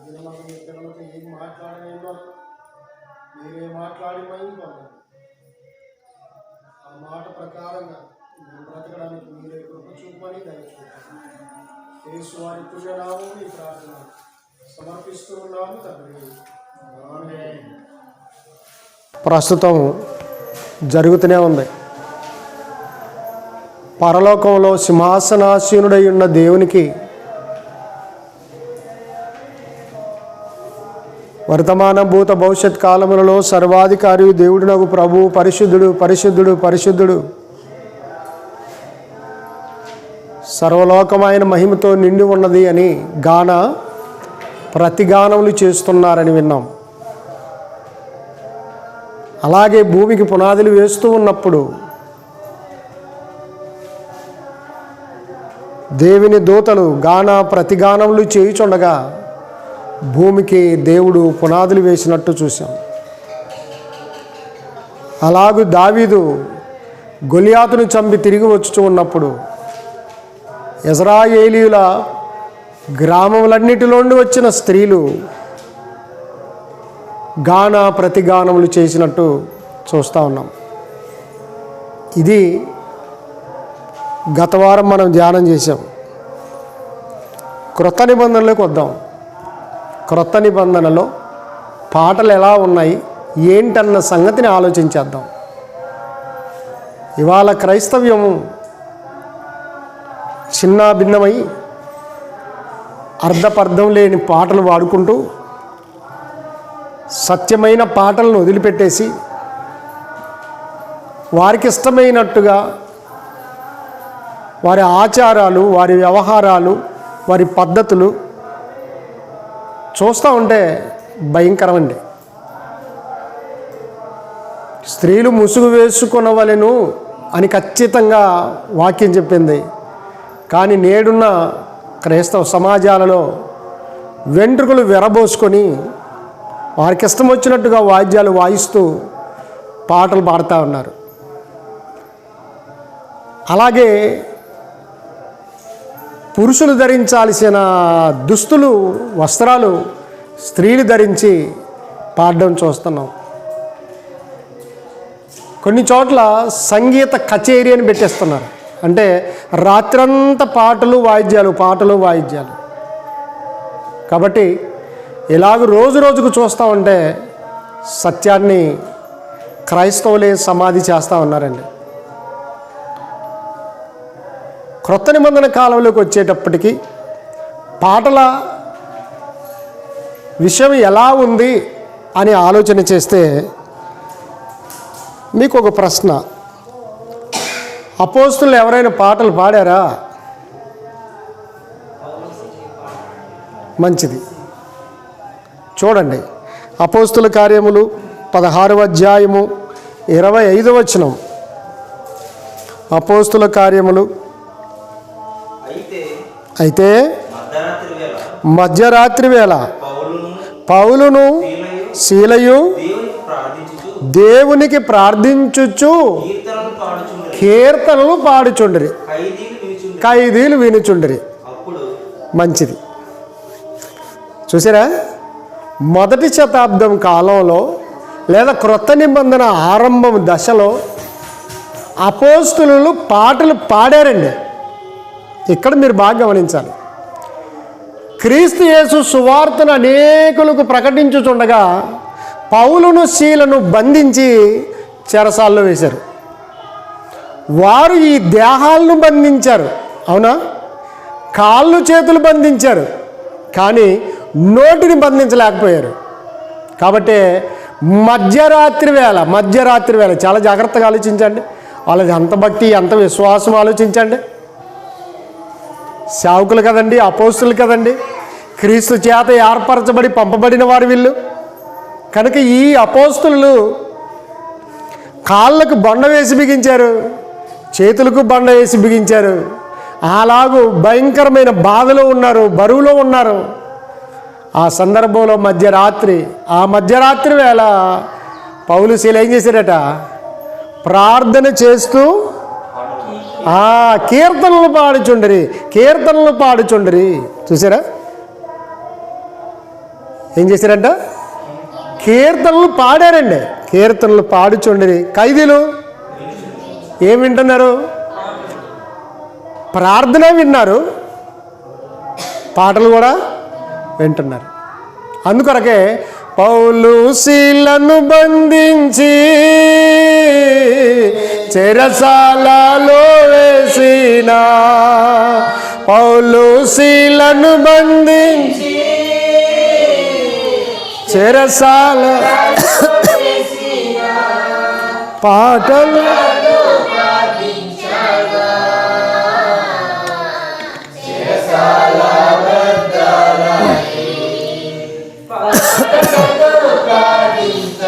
దినమంతా మీ పిల్లలతో ఏం మాట్లాడలేదో మీరే మాట్లాడి మైంది ఆ మాట ప్రకారంగా మేము బ్రతకడానికి మీరే కృప చూపని దయచూపాలి. యేసు వారి పుణ్యనామం ఈ ప్రార్థన సమర్పిస్తూ ఉన్నాము తండ్రి. ఆమేన్. ప్రస్తుతం జరుగుతూనే ఉంది. పరలోకంలో సింహాసనాసీనుడై ఉన్న దేవునికి వర్తమాన భూత భవిష్యత్ కాలములలో సర్వాధికారి దేవుడునగు ప్రభు పరిశుద్ధుడు పరిశుద్ధుడు పరిశుద్ధుడు సర్వలోకమైన మహిమతో నిండి ఉన్నది అని ప్రతిగానములు చేస్తున్నారని విన్నాం. అలాగే భూమికి పునాదులు వేస్తూ ఉన్నప్పుడు దేవుని దూతలు ప్రతిగానములు చేయుచుండగా భూమికి దేవుడు పునాదులు వేసినట్టు చూసాం. అలాగే దావీదు గొలియాతును చంపి తిరిగి వచ్చుచూ ఉన్నప్పుడు ఇశ్రాయేలీయుల గ్రామములన్నిటిలోండి వచ్చిన స్త్రీలు ప్రతిగానములు చేసినట్టు చూస్తూ ఉన్నాం. ఇది గత వారం మనం ధ్యానం చేసాం. క్రొత్త నిబంధనలోకి వద్దాం. క్రొత్త నిబంధనలో పాటలు ఎలా ఉన్నాయి ఏంటన్న సంగతిని ఆలోచించేద్దాం. ఇవాళ క్రైస్తవ్యము చిన్న భిన్నమై అర్థపర్థం లేని పాటలు వాడుకుంటూ సత్యమైన పాటలను వదిలిపెట్టేసి వారికి ఇష్టమైనట్టుగా వారి ఆచారాలు, వారి వ్యవహారాలు, వారి పద్ధతులు చూస్తూ ఉంటే భయంకరమండి. స్త్రీలు ముసుగు వేసుకొనవలెను అని ఖచ్చితంగా వాక్యం చెప్పింది. కానీ నేడున్న క్రైస్తవ సమాజాలలో వెంట్రుకలు విరబోసుకొని వారికి ఇష్టం వచ్చినట్టుగా వాద్యాలు వాయిస్తూ పాటలు పాడుతూ ఉన్నారు. అలాగే పురుషులు ధరించాల్సిన దుస్తులు, వస్త్రాలు స్త్రీలు ధరించి పాడడం చూస్తున్నాం. కొన్ని చోట్ల సంగీత కచేరీ అని పెట్టేస్తున్నారు. అంటే రాత్రంతా పాటలు వాయిద్యాలు. కాబట్టి ఇలాగ రోజు రోజుకు చూస్తూ ఉంటే సత్యాన్ని క్రైస్తవులే సమాధి చేస్తూ ఉన్నారండి. క్రొత్త నిబంధన కాలంలోకి వచ్చేటప్పటికి పాటల విషయం ఎలా ఉంది అని ఆలోచన చేస్తే మీకు ఒక ప్రశ్న. అపోస్తులు ఎవరైనా పాటలు పాడారా? మంచిది. చూడండి, అపోస్తుల కార్యములు 16వ అధ్యాయము 25వ వచనం. అపోస్తుల కార్యములు అయితే మధ్యరాత్రి వేళ పౌలును శీలయు దేవునికి ప్రార్థించుచు కీర్తనలు పాడుచుండిరి, ఖైదీలు వినుచుండిరి. మంచిది. చూసారా, మొదటి శతాబ్దం కాలంలో లేదా క్రొత్త నిబంధన ఆరంభం దశలో అపోస్తులు పాటలు పాడారండి. ఇక్కడ మీరు బాగా గమనించాలి. క్రీస్తు యేసు సువార్తను అనేకులకు ప్రకటించుచుండగా పౌలును శీలను బంధించి చెరసాల్లో వేశారు. వారు ఈ దేహాలను బంధించారు, అవునా? కాళ్ళు చేతులు బంధించారు, కానీ నోటిని బంధించలేకపోయారు. కాబట్టి మధ్యరాత్రి వేళ చాలా జాగ్రత్తగా ఆలోచించండి. వాళ్ళది ఎంత భక్తి, ఎంత విశ్వాసం ఆలోచించండి. సేవకులు కదండి, అపోస్తులు కదండి, క్రీస్తు చేత ఏర్పరచబడి పంపబడిన వారు వీళ్ళు. కనుక ఈ అపోస్తులు కాళ్ళకు బండ వేసి బిగించారు, చేతులకు బండ వేసి బిగించారు. అలాగూ భయంకరమైన బాధలో ఉన్నారు, బరువులో ఉన్నారు. ఆ సందర్భంలో మధ్యరాత్రి వేళ పౌలు శీల ఏం చేశారట? ప్రార్థన చేస్తూ కీర్తనలు పాడుచుండరి. చూసారా, ఏం చేశారంట? కీర్తనలు పాడారండి. కీర్తనలు పాడుచుండేది. ఖైదీలు ఏం వింటున్నారు? ప్రార్థన విన్నారు, పాటలు కూడా వింటున్నారు. అందుకొరకే పౌలు శీలను బంధించి చెరసాలలో వేసిన, పౌలు శీలను బంధించి చెరసాల పాటలు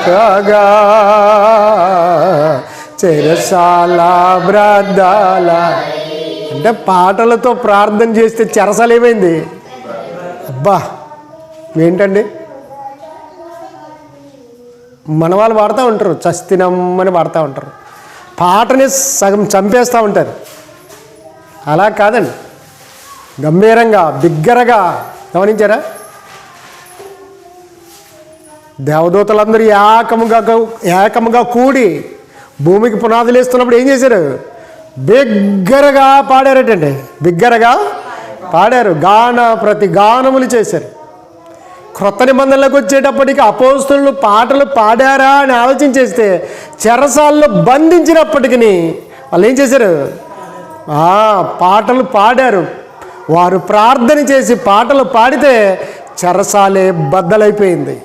కాగా చెరసాల బ్రద్దాల. అంటే పాటలతో ప్రార్థన చేస్తే చెరసాల ఏమైంది? అబ్బా ఏంటండి, మన వాళ్ళు పాడుతూ ఉంటారు, చస్తినమ్మని పాడుతూ ఉంటారు, పాటని సగం చంపేస్తూ ఉంటారు. అలా కాదండి, గంభీరంగా బిగ్గరగా. గమనించారా? దేవదూతలందరూ ఏకముగా కూడి భూమికి పునాదులు వేస్తున్నప్పుడు ఏం చేశారు? బిగ్గరగా పాడారటండి. బిగ్గరగా పాడారు, ప్రతి గానములు చేశారు. క్రొత్త నిబంధనలకు వచ్చేటప్పటికి అపోస్తలులు పాటలు పాడారా అని ఆలోచన చేస్తే చెరసాల్లో బంధించినప్పటికీ వాళ్ళు ఏం చేశారు? పాటలు పాడారు. వారు ప్రార్థన చేసి పాటలు పాడితే చెరసాలే బద్దలైపోయింది.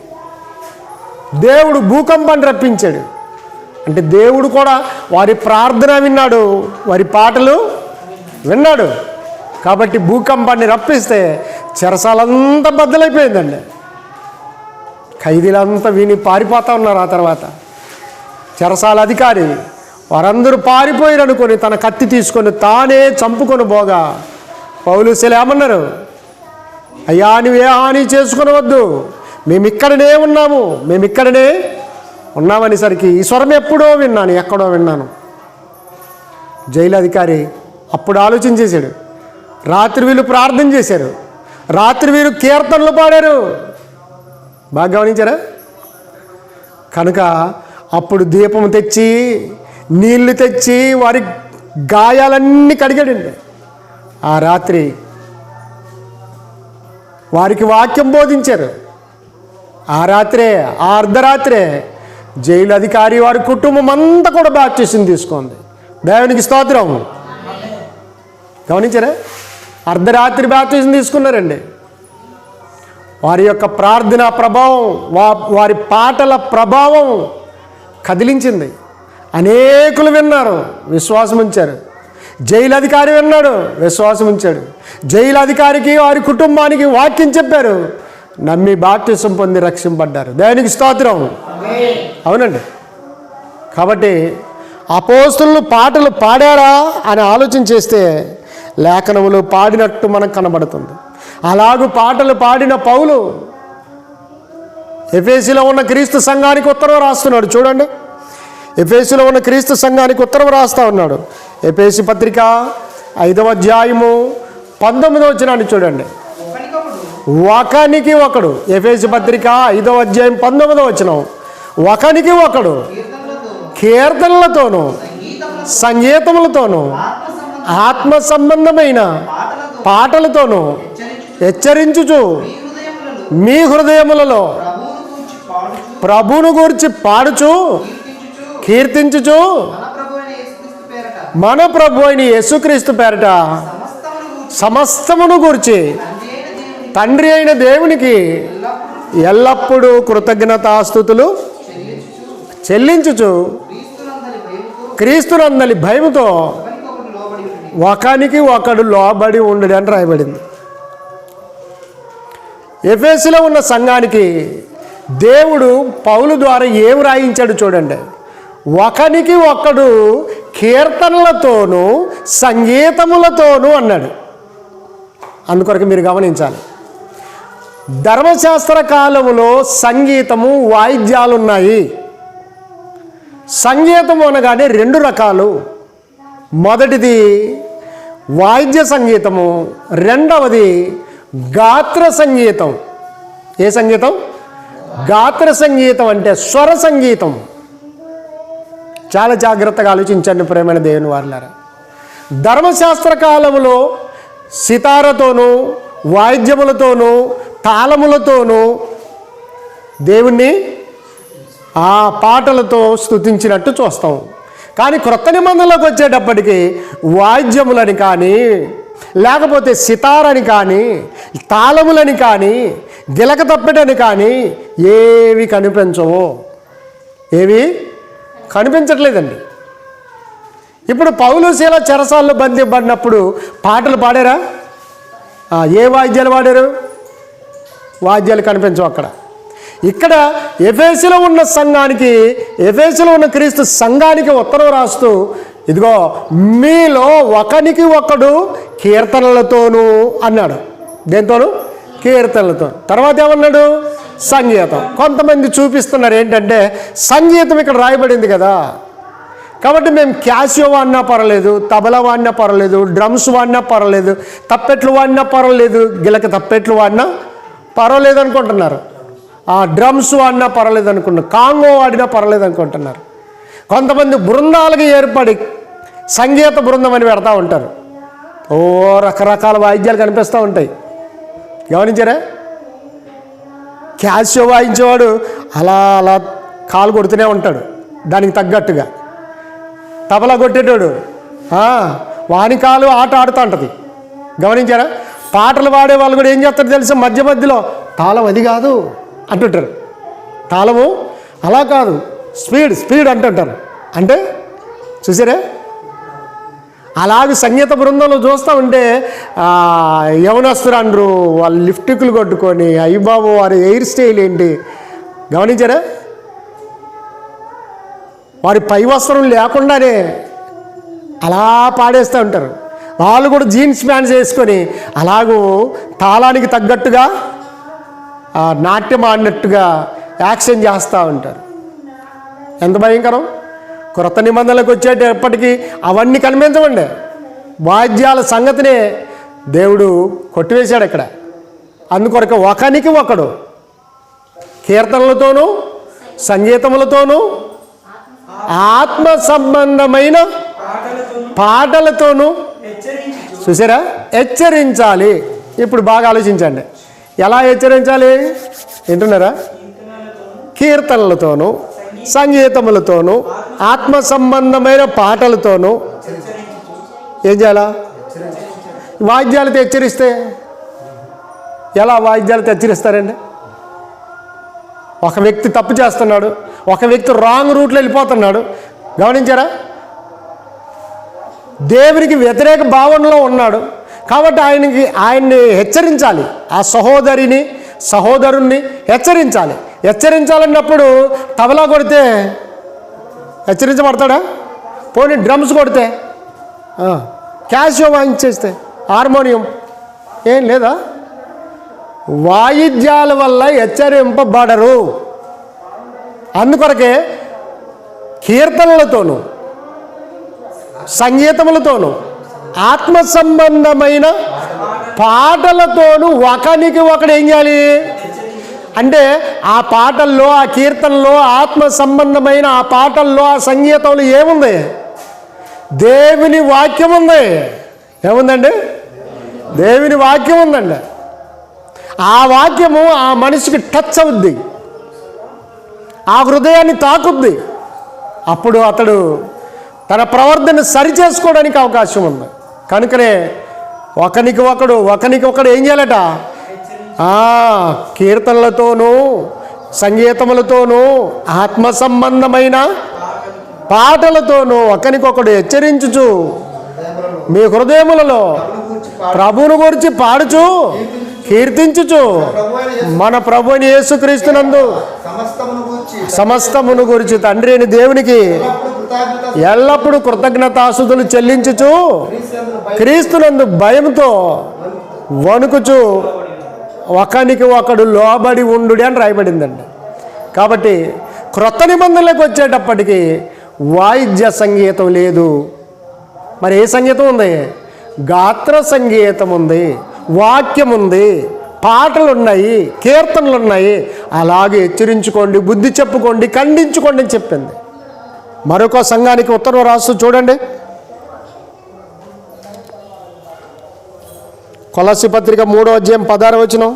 దేవుడు భూకంపాన్ని రప్పించాడు. అంటే దేవుడు కూడా వారి ప్రార్థన విన్నాడు, వారి పాటలు విన్నాడు. కాబట్టి భూకంపాన్ని రప్పిస్తే చెరసాలంతా బద్దలైపోయిందండి. ఖైదీలంతా విని పారిపోతూ ఉన్నారు. ఆ తర్వాత చెరసాల అధికారి వారందరూ పారిపోయారు అనుకొని తన కత్తి తీసుకొని తానే చంపుకొని పోగా పౌలు శీల ఏమన్నారు? అయ్యా, నువ్వే హాని చేసుకునవద్దు, మేము ఇక్కడనే ఉన్నామనేసరికి ఈ స్వరం ఎప్పుడో విన్నాను, ఎక్కడో విన్నాను. జైలు అధికారి అప్పుడు ఆలోచన చేశాడు. రాత్రి వీళ్ళు ప్రార్థన చేశారు, రాత్రి వీరు కీర్తనలు పాడారు. బాగా గమనించారా? కనుక అప్పుడు దీపం తెచ్చి నీళ్లు తెచ్చి వారి గాయాలన్నీ కడిగాడండి. ఆ రాత్రి వారికి వాక్యం బోధించారు. ఆ రాత్రే, ఆ అర్ధరాత్రే జైలు అధికారి వారి కుటుంబం అంతా కూడా బాప్తిసం తీసుకుంది. దేవునికి స్తోత్రం. గమనించారా? అర్ధరాత్రి బాప్తిసం తీసుకున్నారండి. వారి యొక్క ప్రార్థన ప్రభావం, వారి పాటల ప్రభావం కదిలించింది. అనేకులు విన్నారు, విశ్వాసం ఉంచారు. జైలు అధికారి విన్నాడు, విశ్వాసం ఉంచాడు. జైలు అధికారికి వారి కుటుంబానికి వాక్యం చెప్పారు, నమ్మి బాప్తిసం పొంది రక్షింపడ్డారు. దేవునికి స్తోత్రం. అవునండి. కాబట్టి అపోస్తలులు పాటలు పాడారా అని ఆలోచన చేస్తే లేఖనములు పాడినట్టు మనకు కనబడుతుంది. అలాగూ పాటలు పాడిన పౌలు ఎఫెసీలో ఉన్న క్రీస్తు సంఘానికి ఉత్తరం రాస్తున్నాడు. చూడండి, ఎఫెసీలో ఉన్న క్రీస్తు సంఘానికి ఉత్తరం రాస్తూ ఉన్నాడు. ఎఫెసీ పత్రిక 5వ అధ్యాయము 19వ వచనాన్ని చూడండి. ఒకనికి ఒకడు, ఎఫెసీ పత్రిక 5వ అధ్యాయం 19వ వచనం, ఒకనికి ఒకడు కీర్తనలతోనూ సంగీతములతోనూ ఆత్మ సంబంధమైన పాటలతోనూ హెచ్చరించుచు మీ హృదయములలో ప్రభువును గూర్చి పాడుచు కీర్తించుచు మన ప్రభు అయిన యేసుక్రీస్తు పేరట సమస్తమును గూర్చి తండ్రి అయిన దేవునికి ఎల్లప్పుడూ కృతజ్ఞతాస్తుతులు చెల్లించుచు క్రీస్తునందలి భయముతో ఒకనికి ఒకడు లోబడి ఉండడు అని రాయబడింది. ఎఫెసీలో ఉన్న సంఘానికి దేవుడు పౌలు ద్వారా ఏం రాయించాడు చూడండి. ఒకనికి ఒకడు కీర్తనలతోనూ సంగీతములతోనూ అన్నాడు. అందుకొరకు మీరు గమనించాలి, ధర్మశాస్త్ర కాలములో సంగీతము వాయిద్యాలు ఉన్నాయి. సంగీతము అనగానే 2 రకాలు. మొదటిది వాయిద్య సంగీతము, రెండవది గాత్ర సంగీతం. ఏ సంగీతం? గాత్ర సంగీతం అంటే స్వర సంగీతం. చాలా జాగ్రత్తగా ఆలోచించండి ప్రేమైన దేవుని వారలారా. ధర్మశాస్త్ర కాలంలో సితారతోనూ వాయిద్యములతోనూ తాళములతోనూ దేవుణ్ణి ఆ పాటలతో స్తుతించినట్టు చూస్తాం. కానీ క్రొత్త నిబంధనలోకి వచ్చేటప్పటికి వాయిద్యములని కానీ లేకపోతే సితారని కానీ తాళములని కానీ గిలక తప్పెటని కానీ ఏవి కనిపించవు. ఏవి కనిపించట్లేదండి. ఇప్పుడు పౌలు శీల చెరసాల్లో బంధింపడినప్పుడు పాటలు పాడారా? ఏ వాయిద్యాలు పాడారు? వాయిద్యాలు కనిపించవు అక్కడ. ఇక్కడ ఎఫెసులో ఉన్న సంఘానికి, ఎఫెసులో ఉన్న క్రీస్తు సంఘానికి ఉత్తరం రాస్తూ ఇదిగో మీలో ఒకనికి ఒకడు కీర్తనలతోనూ అన్నాడు. దేంతోనూ? కీర్తనలతో. తర్వాత ఏమన్నాడు? సంగీతం. కొంతమంది చూపిస్తున్నారు ఏంటంటే సంగీతం ఇక్కడ రాయబడింది కదా, కాబట్టి మేము క్యాసియో వాడినా పర్వాలేదు, తబలా వాడినా పర్వాలేదు, డ్రమ్స్ వాడినా పర్వాలేదు, తప్పెట్లు వాడినా పర్వాలేదు, గిలక తప్పెట్లు వాడినా పర్వాలేదు అనుకుంటున్నారు. ఆ డ్రమ్స్ వాడినా పర్వాలేదు అనుకుంటున్నారు, కాంగో వాడినా పర్వాలేదు అనుకుంటున్నారు. కొంతమంది బృందాలకు ఏర్పడి సంగీత బృందం అని పెడతా ఉంటారు. ఓ రకరకాల వాయిద్యాలు కనిపిస్తూ ఉంటాయి. గమనించారా? క్యాసియో వాయించేవాడు అలా అలా కాలు కొడుతూనే ఉంటాడు దానికి తగ్గట్టుగా. తబలా కొట్టేటోడు వాని కాలు ఆట ఆడుతూ ఉంటుంది. గమనించారా? పాటలు పాడే వాళ్ళు కూడా ఏం చేస్తారు తెలుసా? మధ్య మధ్యలో తాళం అది కాదు అంటుంటారు, తాళము అలా కాదు, స్పీడ్ స్పీడ్ అంటుంటారు. అంటే చూసారా? అలాగే సంగీత బృందంలో చూస్తూ ఉంటే యవనస్తులు అంటారు, వాళ్ళు లిప్టిక్లు కొట్టుకొని అయ్యబాబు వారి హెయిర్ స్టైల్ ఏంటి గమనించారా? వారి పై వస్త్రం లేకుండానే అలా పాడేస్తూ ఉంటారు. వాళ్ళు కూడా జీన్స్ ప్యాంట్స్ వేసుకొని అలాగూ తాళానికి తగ్గట్టుగా నాట్యం ఆడినట్టుగా యాక్షన్ చేస్తూ ఉంటారు. ఎంత భయంకరం! క్రొత్త నిబంధనలకు వచ్చేటప్పటికీ అవన్నీ కనిపించవండి. వాద్యాల సంగతినే దేవుడు కొట్టివేశాడు ఇక్కడ. అందుకొరకు ఒకనికి ఒకడు కీర్తనలతోనూ సంగీతములతోనూ ఆత్మ సంబంధమైన పాటలతోనూ చూసారా? హెచ్చరించాలి. ఇప్పుడు బాగా ఆలోచించండి, ఎలా హెచ్చరించాలి వింటున్నారా? కీర్తనలతోనూ సంగీతములతోనూ ఆత్మ సంబంధమైన పాటలతోనూ ఏం చేయాలా? వాయిద్యాలతో హెచ్చరిస్తే ఎలా వాయిద్యాలతో హెచ్చరిస్తారండి? ఒక వ్యక్తి తప్పు చేస్తున్నాడు, ఒక వ్యక్తి రాంగ్ రూట్లో వెళ్ళిపోతున్నాడు. గమనించారా? దేవునికి వ్యతిరేక భావనలో ఉన్నాడు కాబట్టి ఆయన్ని హెచ్చరించాలి. ఆ సహోదరుణ్ణి హెచ్చరించాలి. హెచ్చరించాలన్నప్పుడు తబలా కొడితే హెచ్చరించబడతాడా? పోనీ డ్రమ్స్ కొడితే, క్యాషియో వాయించేస్తే, హార్మోనియం ఏం లేదా? వాయిద్యాల వల్ల హెచ్చరింపబడరు. అందుకొరకే కీర్తనలతోనూ సంగీతములతోనూ ఆత్మ సంబంధమైన పాటలతోనూ ఒకనికి ఒకడు ఏం చేయాలి అంటే, ఆ పాటల్లో ఆ కీర్తనలో ఆత్మ సంబంధమైన ఆ పాటల్లో ఆ సంగీతంలో ఏముంది? దేవుని వాక్యం ఉంది. ఏముందండి? దేవుని వాక్యం ఉందండి. ఆ వాక్యము ఆ మనిషికి టచ్ అవుద్ది, ఆ హృదయాన్ని తాకుద్ది. అప్పుడు అతడు తన ప్రవర్తన సరిచేసుకోవడానికి అవకాశం ఉంది. కనుకనే ఒకనికి ఒకడు ఏం చేయాలట? కీర్తనలతోనూ సంగీతములతోనూ ఆత్మ సంబంధమైన పాటలతోనూ ఒకరికొకడు హెచ్చరించుచు మీ హృదయములలో ప్రభువును గురించి పాడుచు కీర్తించుచు మన ప్రభువుని యేసుక్రీస్తునందు సమస్తమును గురించి తండ్రి అయిన దేవునికి ఎల్లప్పుడూ కృతజ్ఞతాస్తుతులు చెల్లించుచు క్రీస్తునందు భయంతో వణుకుచు ఒకనికి ఒకడు లోబడి ఉండు అని రాయబడిందండి. కాబట్టి క్రొత్త నిబంధనలకు వచ్చేటప్పటికి వాయిద్య సంగీతం లేదు. మరి ఏ సంగీతం ఉంది? గాత్ర సంగీతం ఉంది, వాక్యం ఉంది, పాటలు ఉన్నాయి, కీర్తనలు ఉన్నాయి. అలాగే హెచ్చరించుకోండి, బుద్ధి చెప్పుకోండి, ఖండించుకోండి అని చెప్పింది. మరొక సంఘానికి ఉత్తరం రాస్తూ చూడండి. కొలస్సీ పత్రిక 3వ అధ్యాయం 16వ వచనం.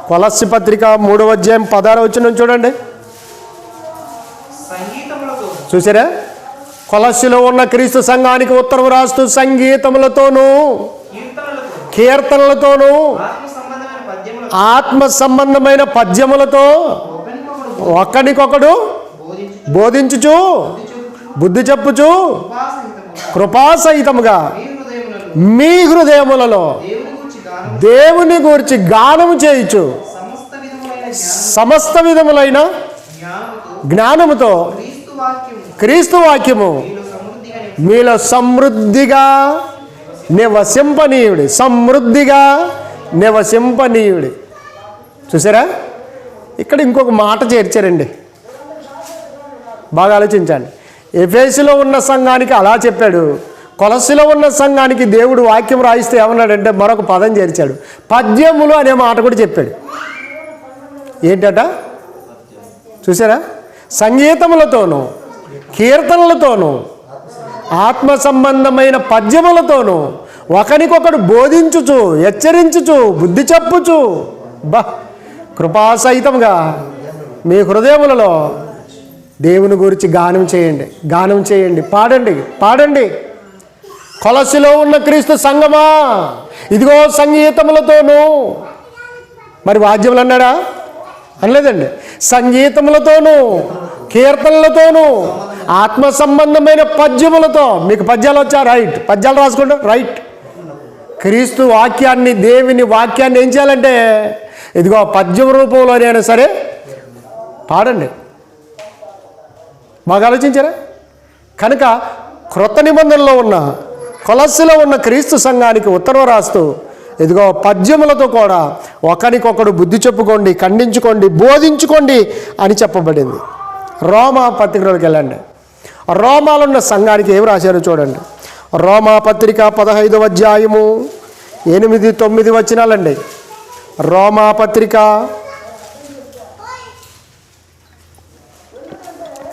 కొలస్సీ పత్రిక 3వ అధ్యాయం 16వ వచనం చూడండి. చూసారా? కొలస్సీలో ఉన్న క్రీస్తు సంఘానికి ఉత్తరం రాస్తూ సంగీతములతోనూ కీర్తనలతోనూ ఆత్మ సంబంధమైన పద్యములతో ఒకనికొకడు బోధించుచు బుద్ధి చెప్పుచు కృపాసహితముగా మీ హృదయములలో దేవుని గూర్చి గానము చేయుచు సమస్త విధములైన జ్ఞానముతో క్రీస్తు వాక్యము మీలో సమృద్ధిగా నివసింపనీయుడి. సమృద్ధిగా నివసింపనీయుడి. చూసారా? ఇక్కడ ఇంకొక మాట చేర్చారండి, బాగా ఆలోచించండి. ఎఫెసులో ఉన్న సంఘానికి అలా చెప్పాడు, కొలస్సీలో ఉన్న సంఘానికి దేవుడు వాక్యం రాయిస్తే ఏమన్నాడంటే మరొక పదం చేర్చాడు, పద్యములు అనే మాట కూడా చెప్పాడు. ఏంటట? చూసారా? సంగీతములతోనూ కీర్తనలతోనూ ఆత్మ సంబంధమైన పద్యములతోనూ ఒకనికొకడు బోధించుచు హెచ్చరించుచు బుద్ధి చెప్పుచు కృపాసహితంగా మీ హృదయములలో దేవుని గురించి గానం చేయండి, గానం చేయండి, పాడండి, పాడండి. కొలస్సీలో ఉన్న క్రీస్తు సంఘమా, ఇదిగో సంగీతములతోనూ, మరి వాద్యములు అన్నాడా? అనలేదండి. సంగీతములతోనూ కీర్తనలతోనూ ఆత్మ సంబంధమైన పద్యములతో. మీకు పద్యాలు వచ్చా? రైట్. పద్యాలు రాసుకోండి, రైట్. క్రీస్తు వాక్యాన్ని, దేవుని వాక్యాన్ని ఏం చేయాలంటే ఇదిగో పద్యం రూపంలోనైనా సరే పాడండి. బాగా ఆలోచించారా? కనుక క్రొత్త నిబంధనలో ఉన్న కొలస్సీలో ఉన్న క్రీస్తు సంఘానికి ఉత్తరం రాస్తూ ఇదిగో పద్యములతో కూడా ఒకరికొకడు బుద్ధి చెప్పుకోండి, ఖండించుకోండి, బోధించుకోండి అని చెప్పబడింది. రోమా పత్రికలోకి వెళ్ళండి. రోమాలో ఉన్న సంఘానికి ఏం రాశారో చూడండి. రోమా పత్రిక 15వ అధ్యాయము 8-9 వచనాలండి. రోమా పత్రిక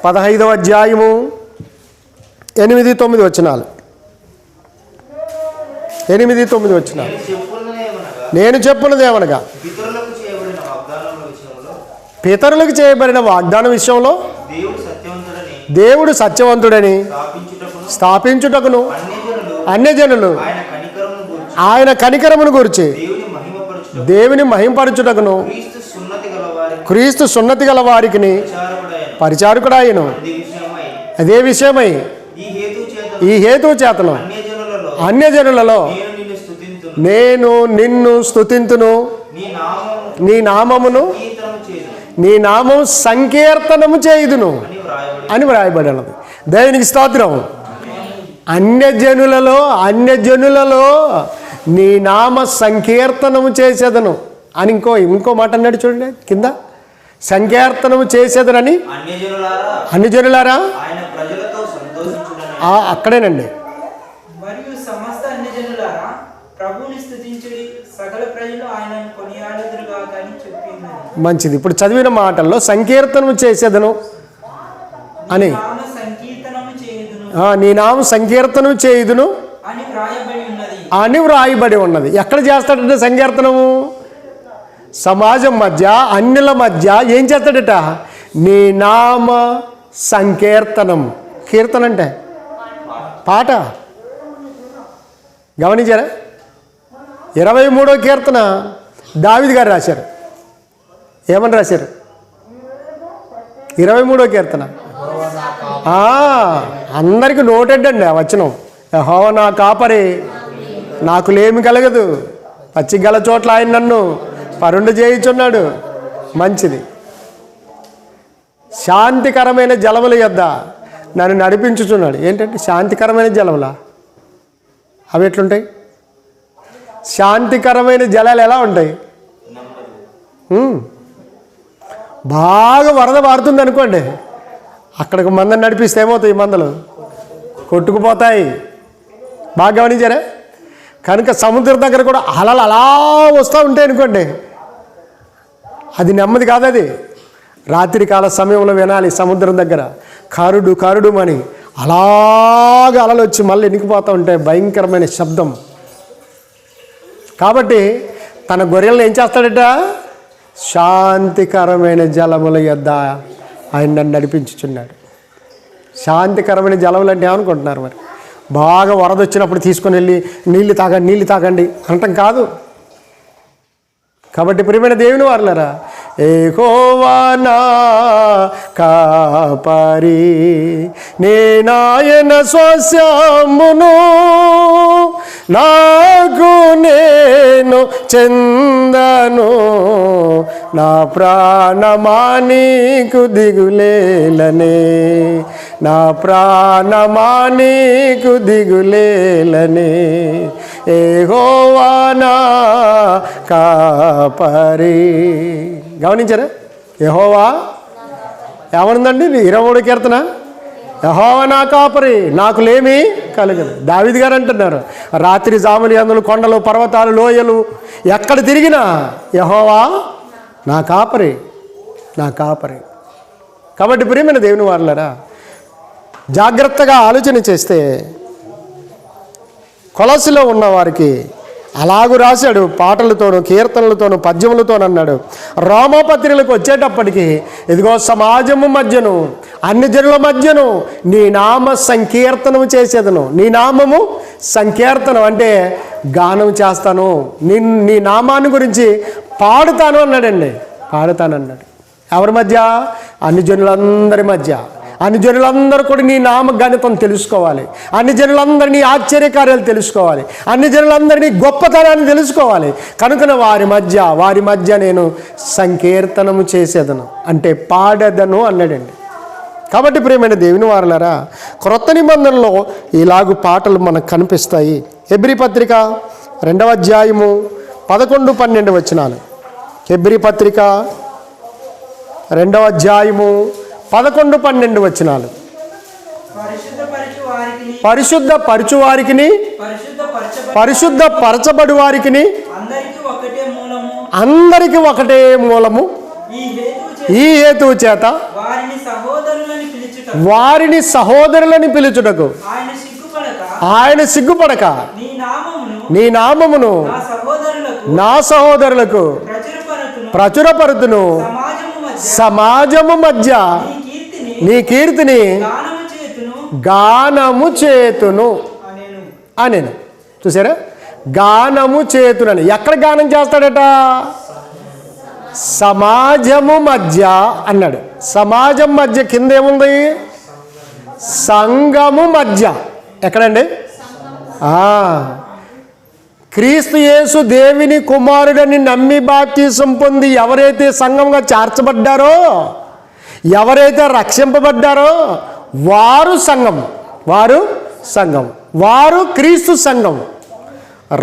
15వ అధ్యాయము 8-9 వచనాలు. 8-9 వచనాలు. నేను చెప్పున్నదేమనగా పితరులకు చేయబడిన వాగ్దానం విషయంలో దేవుడు సత్యవంతుడని స్థాపించుటకును అన్యజనులు ఆయన కనికరమును గురించి దేవుని మహింపరచుటకును క్రీస్తు సున్నతి గల వారికి పరిచారకుడాయను. అదే విషయమై ఈ హేతు చేతను అన్యజనులలో నేను నిన్ను స్తుతింతును, నీ నామమును నీ నామం సంకీర్తనము చేయుదును అని వ్రాయబడినది. దేవునికి స్తోత్రం. అన్యజనులలో నీ నామ సంకీర్తనము చేసేదను అని ఇంకో మాట అన్నాడు చూడండి కింద. సంకీర్తనము చేసేదనని అన్యజనులారా అక్కడేనండి. మరియు సమస్త అన్యజనులారా ప్రభువుని స్తుతించుడి, సకల ప్రజలు ఆయనను కొనియాడుదురుగాక అని చెప్పింది. మంచిది. ఇప్పుడు చదివిన మాటల్లో సంకీర్తనము చేసేదను అని, నీ నామ సంకీర్తనం చేయుదును అని వ్రాయబడి ఉన్నది. ఎక్కడ చేస్తాడంటే సంకీర్తనము? సమాజం మధ్య, అన్యుల మధ్య ఏం చేస్తాడట? నీ నామ సంకీర్తనం. కీర్తన అంటే పాట. గమనించారా? 23వ కీర్తన దావీదు గారు రాశారు. ఏమని రాశారు? 23వ కీర్తన అందరికి నోటెడ్ అండి ఆ వచనం. యెహోవా నా కాపరి, నాకు లేమి కలగదు, పచ్చి గల చోట్ల ఆయన నన్ను పరుండు చేయుచున్నాడు. మంచిది. శాంతికరమైన జలముల యొద్ద నన్ను నడిపించుచున్నాడు. ఏంటంటే శాంతికరమైన జలములా? అవి ఎట్లుంటాయి? శాంతికరమైన జలాలు ఎలా ఉంటాయి? బాగా వరద పారుతుంది అనుకోండి, అక్కడికి మందని నడిపిస్తే ఏమవుతాయి? మందలు కొట్టుకుపోతాయి. బాగా గమనించారా? కనుక సముద్రం దగ్గర కూడా అలలు అలా వస్తూ ఉంటాయి అనుకోండి, అది నెమ్మది కాదు. అది రాత్రికాల సమయంలో వినాలి. సముద్రం దగ్గర కరుడు కరుడు అని అలాగా అలలు వచ్చి మళ్ళీ ఎనికిపోతూ ఉంటాయి, భయంకరమైన శబ్దం. కాబట్టి తన గొర్రెలను ఏం చేస్తాడట? శాంతికరమైన జలముల యొద్ద ఆయన నన్ను నడిపించుచున్నాడు. శాంతికరమైన జలములు అంటే ఏమనుకుంటున్నారు మరి? బాగా వరద వచ్చినప్పుడు తీసుకొని వెళ్ళి నీళ్ళు తాగండి అంటాం కాదు. కాబట్టి ప్రియమైన దేవుని వారలారా, యెహోవా నా కాపరి, నేనాయన స్వాస్యమును, నాకు నేను చెందను, నా ప్రాణమా నీకు దిగులేలనే, నా ప్రాణమా నీకు దిగులేలనే, యెహోవా నా కాపరి. గమనించారా? యెహోవా ఏమనుందండి 23వ కీర్తన? యెహోవా నా కాపరి, నాకు లేమి కలగదు. దావీదు గారు అంటున్నారు, రాత్రి జాములు యందులు, కొండలు, పర్వతాలు, లోయలు ఎక్కడ తిరిగినా యెహోవా నా కాపరి, నా కాపరి. కాబట్టి ప్రియమైన దేవుని వారలారా, జాగ్రత్తగా ఆలోచన చేస్తే కొలసిలో ఉన్న వారికి అలాగూ రాశాడు, పాటలతోనూ కీర్తనలతోనూ పద్యములతోనూ అన్నాడు. రోమపత్రికలకు వచ్చేటప్పటికి, ఇదిగో సమాజము మధ్యను, అన్ని జనుల మధ్యను నీ నామ సంకీర్తనము చేసేదను. నీ నామము సంకీర్తనం అంటే గానం చేస్తాను, నీ నామాన్ని గురించి పాడుతాను అన్నాడండి. పాడుతానన్నాడు. ఎవరి మధ్య? అన్ని జనులందరి మధ్య. అన్ని జనులందరూ కూడా నీ నామ గణితం తెలుసుకోవాలి. అన్ని జనులందరూ నీ ఆశ్చర్యకార్యాలు తెలుసుకోవాలి. అన్ని జనులందరూ నీ గొప్పతనాన్ని తెలుసుకోవాలి. కనుక వారి మధ్య నేను సంకీర్తనము చేసేదను అంటే పాడేదను అన్నాడండి. కాబట్టి ప్రియమైన దేవుని వారలారా, క్రొత్త నిబంధనలో ఇలాగు పాటలు మనకు కనిపిస్తాయి. హెబ్రీ పత్రిక 2వ అధ్యాయము 11-12 వచనాలు. హెబ్రీ పత్రిక 2వ అధ్యాయము 11-12 వచనాలు. పరిశుద్ధ పరచు వారికిని, పరిశుద్ధ పరచబడి వారికిని అందరికి ఒకటే మూలము. ఈ హేతువు చేత వారిని సహోదరులని పిలుచుటకు ఆయన సిగ్గుపడక నీ నామమును నా సహోదరులకు ప్రచురపరుతును, సమాజము మధ్య నీ కీర్తిని గానము చేతును అనేను. చూసారా? గానము చేతునని. ఎక్కడ గానం చేస్తాడట? సమాజము మధ్య అన్నాడు. సమాజం మధ్య కింద ఏముంది? సంఘము మధ్య. ఎక్కడండి? క్రీస్తు యేసు దేవుని కుమారుడని నమ్మి బాప్తిసం పొంది ఎవరైతే సంఘంగా చేర్చబడ్డారో, ఎవరైతే రక్షింపబడ్డారో వారు సంఘం, వారు క్రీస్తు సంఘం.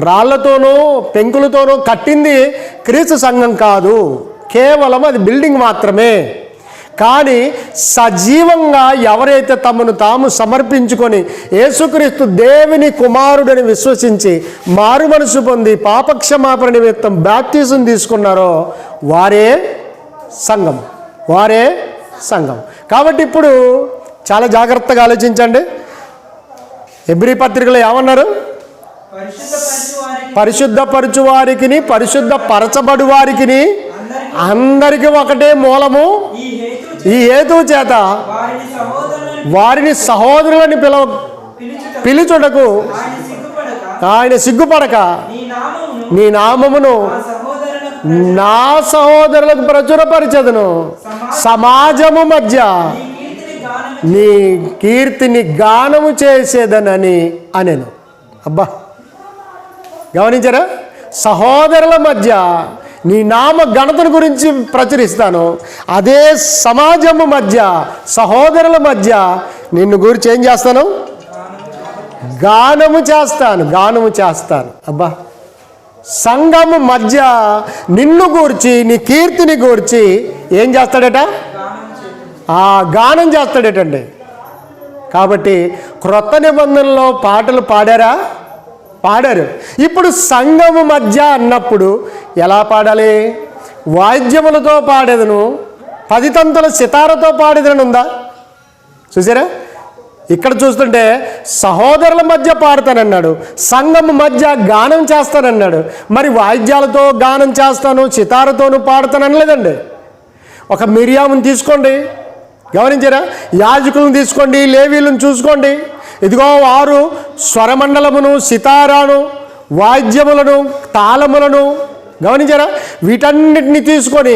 రాళ్లతోనూ పెంకులతోనూ కట్టింది క్రీస్తు సంఘం కాదు, కేవలం అది బిల్డింగ్ మాత్రమే. కానీ సజీవంగా ఎవరైతే తమను తాము సమర్పించుకొని యేసుక్రీస్తు దేవుని కుమారుడని విశ్వసించి మారు మనసు పొంది పాపక్షమాపణ నిమిత్తం బాప్తిజం తీసుకున్నారో వారే సంఘం, కాబట్టి ఇప్పుడు చాలా జాగ్రత్తగా ఆలోచించండి. హెబ్రీ పత్రికలో ఏమన్నారు? పరిశుద్ధపరచు వారికిని, పరిశుద్ధ పరచబడు వారికిని అందరికీ ఒకటే మూలము. ఈ హేతువు చేత వారిని సహోదరులని పిలుచుటకు ఆయన సిగ్గుపడక నీ నామమును నా సహోదరులకు ప్రచురపరిచెదను, సమాజము మధ్య నీ కీర్తిని గానము చేసేదనని అనేను. అబ్బా, గమనించారా? సహోదరుల మధ్య నీ నామ ఘనతను గురించి ప్రచురిస్తాను, అదే సమాజము మధ్య, సహోదరుల మధ్య నిన్ను గురించి ఏం చేస్తాను? గానము చేస్తాను. అబ్బా, సంఘము మధ్య నిన్ను గూర్చి, నీ కీర్తిని గూర్చి ఏం చేస్తాడట? గానం చేస్తాడటండి. కాబట్టి క్రొత్త నిబంధనలో పాటలు పాడారా? పాడారు. ఇప్పుడు సంఘము మధ్య అన్నప్పుడు ఎలా పాడాలి? వాయిద్యములతో పాడేదను, 10 తంతుల సితారతో పాడేదని ఉందా? చూసారా? ఇక్కడ చూస్తుంటే సహోదరుల మధ్య పాడతానన్నాడు, సంఘము మధ్య గానం చేస్తానన్నాడు. మరి వాయిద్యాలతో గానం చేస్తాను, సితారతోను పాడతాననలేదండి. ఒక మిరియాముని తీసుకోండి, గమనించారా? యాజకులను తీసుకోండి, లేవీలను చూసుకోండి. ఇదిగో వారు స్వరమండలమును, సితారాను, వాయిద్యములను, తాళములను గమనించారా? వీటన్నిటిని తీసుకొని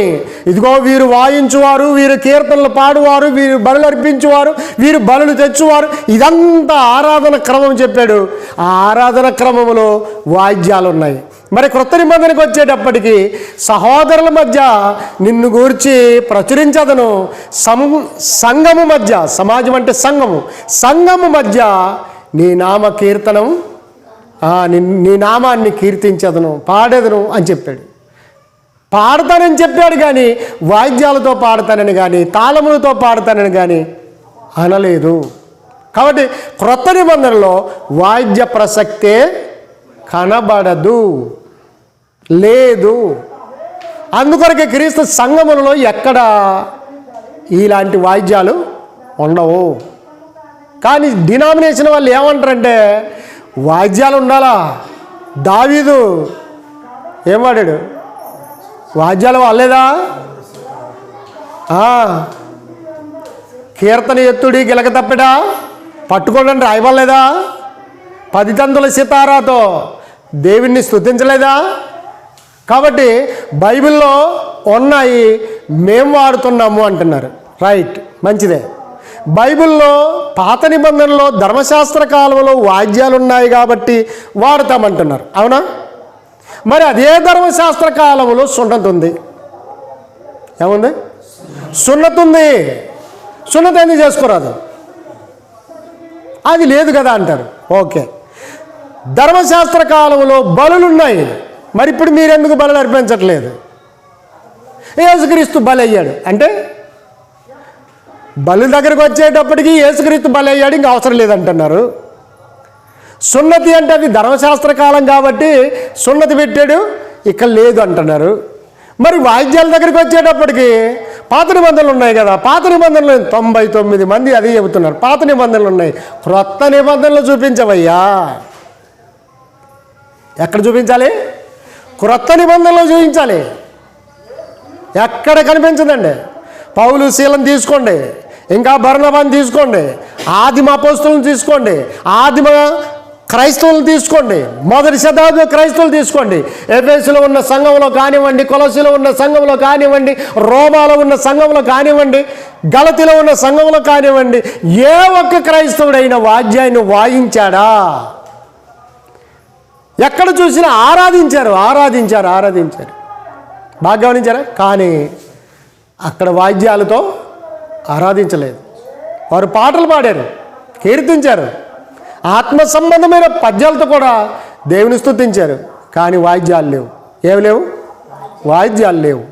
ఇదిగో వీరు వాయించువారు, వీరు కీర్తనలు పాడువారు, వీరు బలులు అర్పించువారు, వీరు బలులు తెచ్చువారు. ఇదంతా ఆరాధన క్రమం చెప్పాడు. ఆ ఆరాధన క్రమములో వాయిద్యాలు ఉన్నాయి. మరి క్రొత్త నిబంధనకు వచ్చేటప్పటికి సహోదరుల మధ్య నిన్ను గూర్చి ప్రచురించదను, సంఘము మధ్య, సమాజం అంటే సంఘము మధ్య నీ నామ కీర్తనం, నీ నామాన్ని కీర్తించదను, పాడేదను అని చెప్పాడు. పాడతానని చెప్పాడు కానీ వాయిద్యాలతో పాడతానని కానీ తాళములతో పాడతానని కానీ అనలేదు. కాబట్టి క్రొత్త నిబంధనలో వాయిద్య ప్రసక్తే కనబడదు, లేదు. అందుకొరకే క్రీస్తు సంఘములలో ఎక్కడ ఇలాంటి వాయిద్యాలు ఉండవు. కానీ డినామినేషన్ వాళ్ళు ఏమంటారంటే వాయిద్యాలు ఉండాలా? దావీదు ఏం వాడాడు? వాయిద్యాలు వాళ్ళేదా? కీర్తన ఎత్తుడి గిలక తప్పిడా పట్టుకోండి రాయబడలేదా? 10 తంతుల సితారాతో దేవుణ్ణి స్తుతించలేదా? కాబట్టి బైబిల్లో ఉన్నాయి, మేము వాడుతున్నాము అంటున్నారు. రైట్, మంచిదే. బైబిల్లో పాత నిబంధనలో ధర్మశాస్త్ర కాలంలో వాయిద్యాలు ఉన్నాయి కాబట్టి వాడతామంటున్నారు, అవునా? మరి అదే ధర్మశాస్త్ర కాలంలో సున్నతి ఉంది. ఏముంది? సున్నతి ఉంది. సున్నతి ఎందుకు చేసుకోరాదు? అది లేదు కదా అంటారు. ఓకే, ధర్మశాస్త్ర కాలంలో బలులున్నాయి, మరి ఇప్పుడు మీరెందుకు బలులు అర్పించట్లేదు? యేసుక్రీస్తు బలి అయ్యాడు అంటే బలి దగ్గరకు వచ్చేటప్పటికి యేసుక్రీస్తు బలి అయ్యాడు, ఇంకా అవసరం లేదంటున్నారు. సున్నతి అంటే అది ధర్మశాస్త్ర కాలం కాబట్టి సున్నతి పెట్టాడు, ఇక్కడ లేదు అంటున్నారు. మరి వాయిద్యాల దగ్గరికి వచ్చేటప్పటికి పాత నిబంధనలు ఉన్నాయి కదా, పాత నిబంధనలు 99 మంది అదే చెబుతున్నారు. పాత నిబంధనలు ఉన్నాయి, క్రొత్త నిబంధనలు చూపించవయ్యా. ఎక్కడ చూపించాలి? క్రొత్త నిబంధనలు చూపించాలి. ఎక్కడ కనిపించదండి. పౌలు శీలం తీసుకోండి, ఇంకా బర్నబాను తీసుకోండి, ఆదిమ అపోస్తులను తీసుకోండి, ఆదిమ క్రైస్తవులను తీసుకోండి, మొదటి శతాబ్ద క్రైస్తవులు తీసుకోండి. ఎఫెసులో ఉన్న సంఘంలో కానివ్వండి, కొలసీలో ఉన్న సంఘంలో కానివ్వండి, రోమాలో ఉన్న సంఘంలో కానివ్వండి, గలతీలో ఉన్న సంఘంలో కానివ్వండి, ఏ ఒక్క క్రైస్తవుడైన వాద్యాన్ని వాయించాడా? ఎక్కడ చూసినా ఆరాధించారు. బాగా గమనించారా? కానీ అక్కడ వాయిద్యాలతో ఆరాధించలేదు. వారు పాటలు పాడారు, కీర్తించారు, ఆత్మ సంబంధమైన పద్యాలతో కూడా దేవుని స్తుతించారు. కానీ వాయిద్యాలు లేవు. ఏమి లేవు? వాయిద్యాలు లేవు.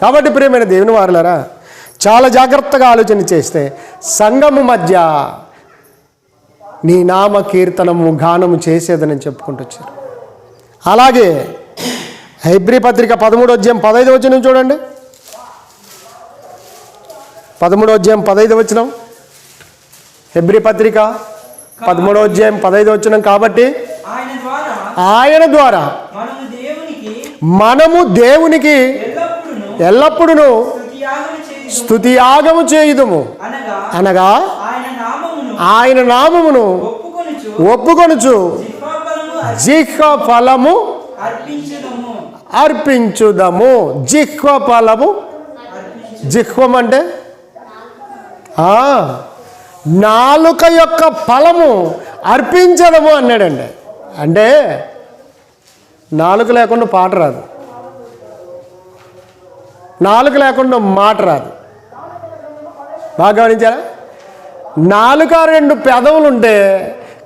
కాబట్టి ప్రియమైన దేవుని వారులారా, చాలా జాగ్రత్తగా ఆలోచన చేస్తే సంఘము మధ్య నీ నామ కీర్తనము గానము చేసేదని చెప్పుకుంటూ వచ్చారు. అలాగే హెబ్రీ పత్రిక 13వ అధ్యాయం 15వ వచనం చూడండి. 13వ అధ్యాయం 15వ వచనం. హెబ్రీ పత్రిక 13వ అధ్యాయం 15వ వచనం. కాబట్టి ఆయన ద్వారా మనము దేవునికి ఎల్లప్పుడూ స్తుతియాగము చేయుదుము, అనగా ఆయన నామమును ఒప్పుకొనుచు జిహ్వ ఫలము అర్పించుదము. జిహ్వ ఫలము, జిహ్వం అంటే నాలుక యొక్క ఫలము అర్పించడము అన్నాడండి. అంటే నాలుక లేకుండా పాట రాదు, నాలుక లేకుండా మాట రాదు. బాగా గమనించారా? నాలుక 2 పెదవులు ఉంటే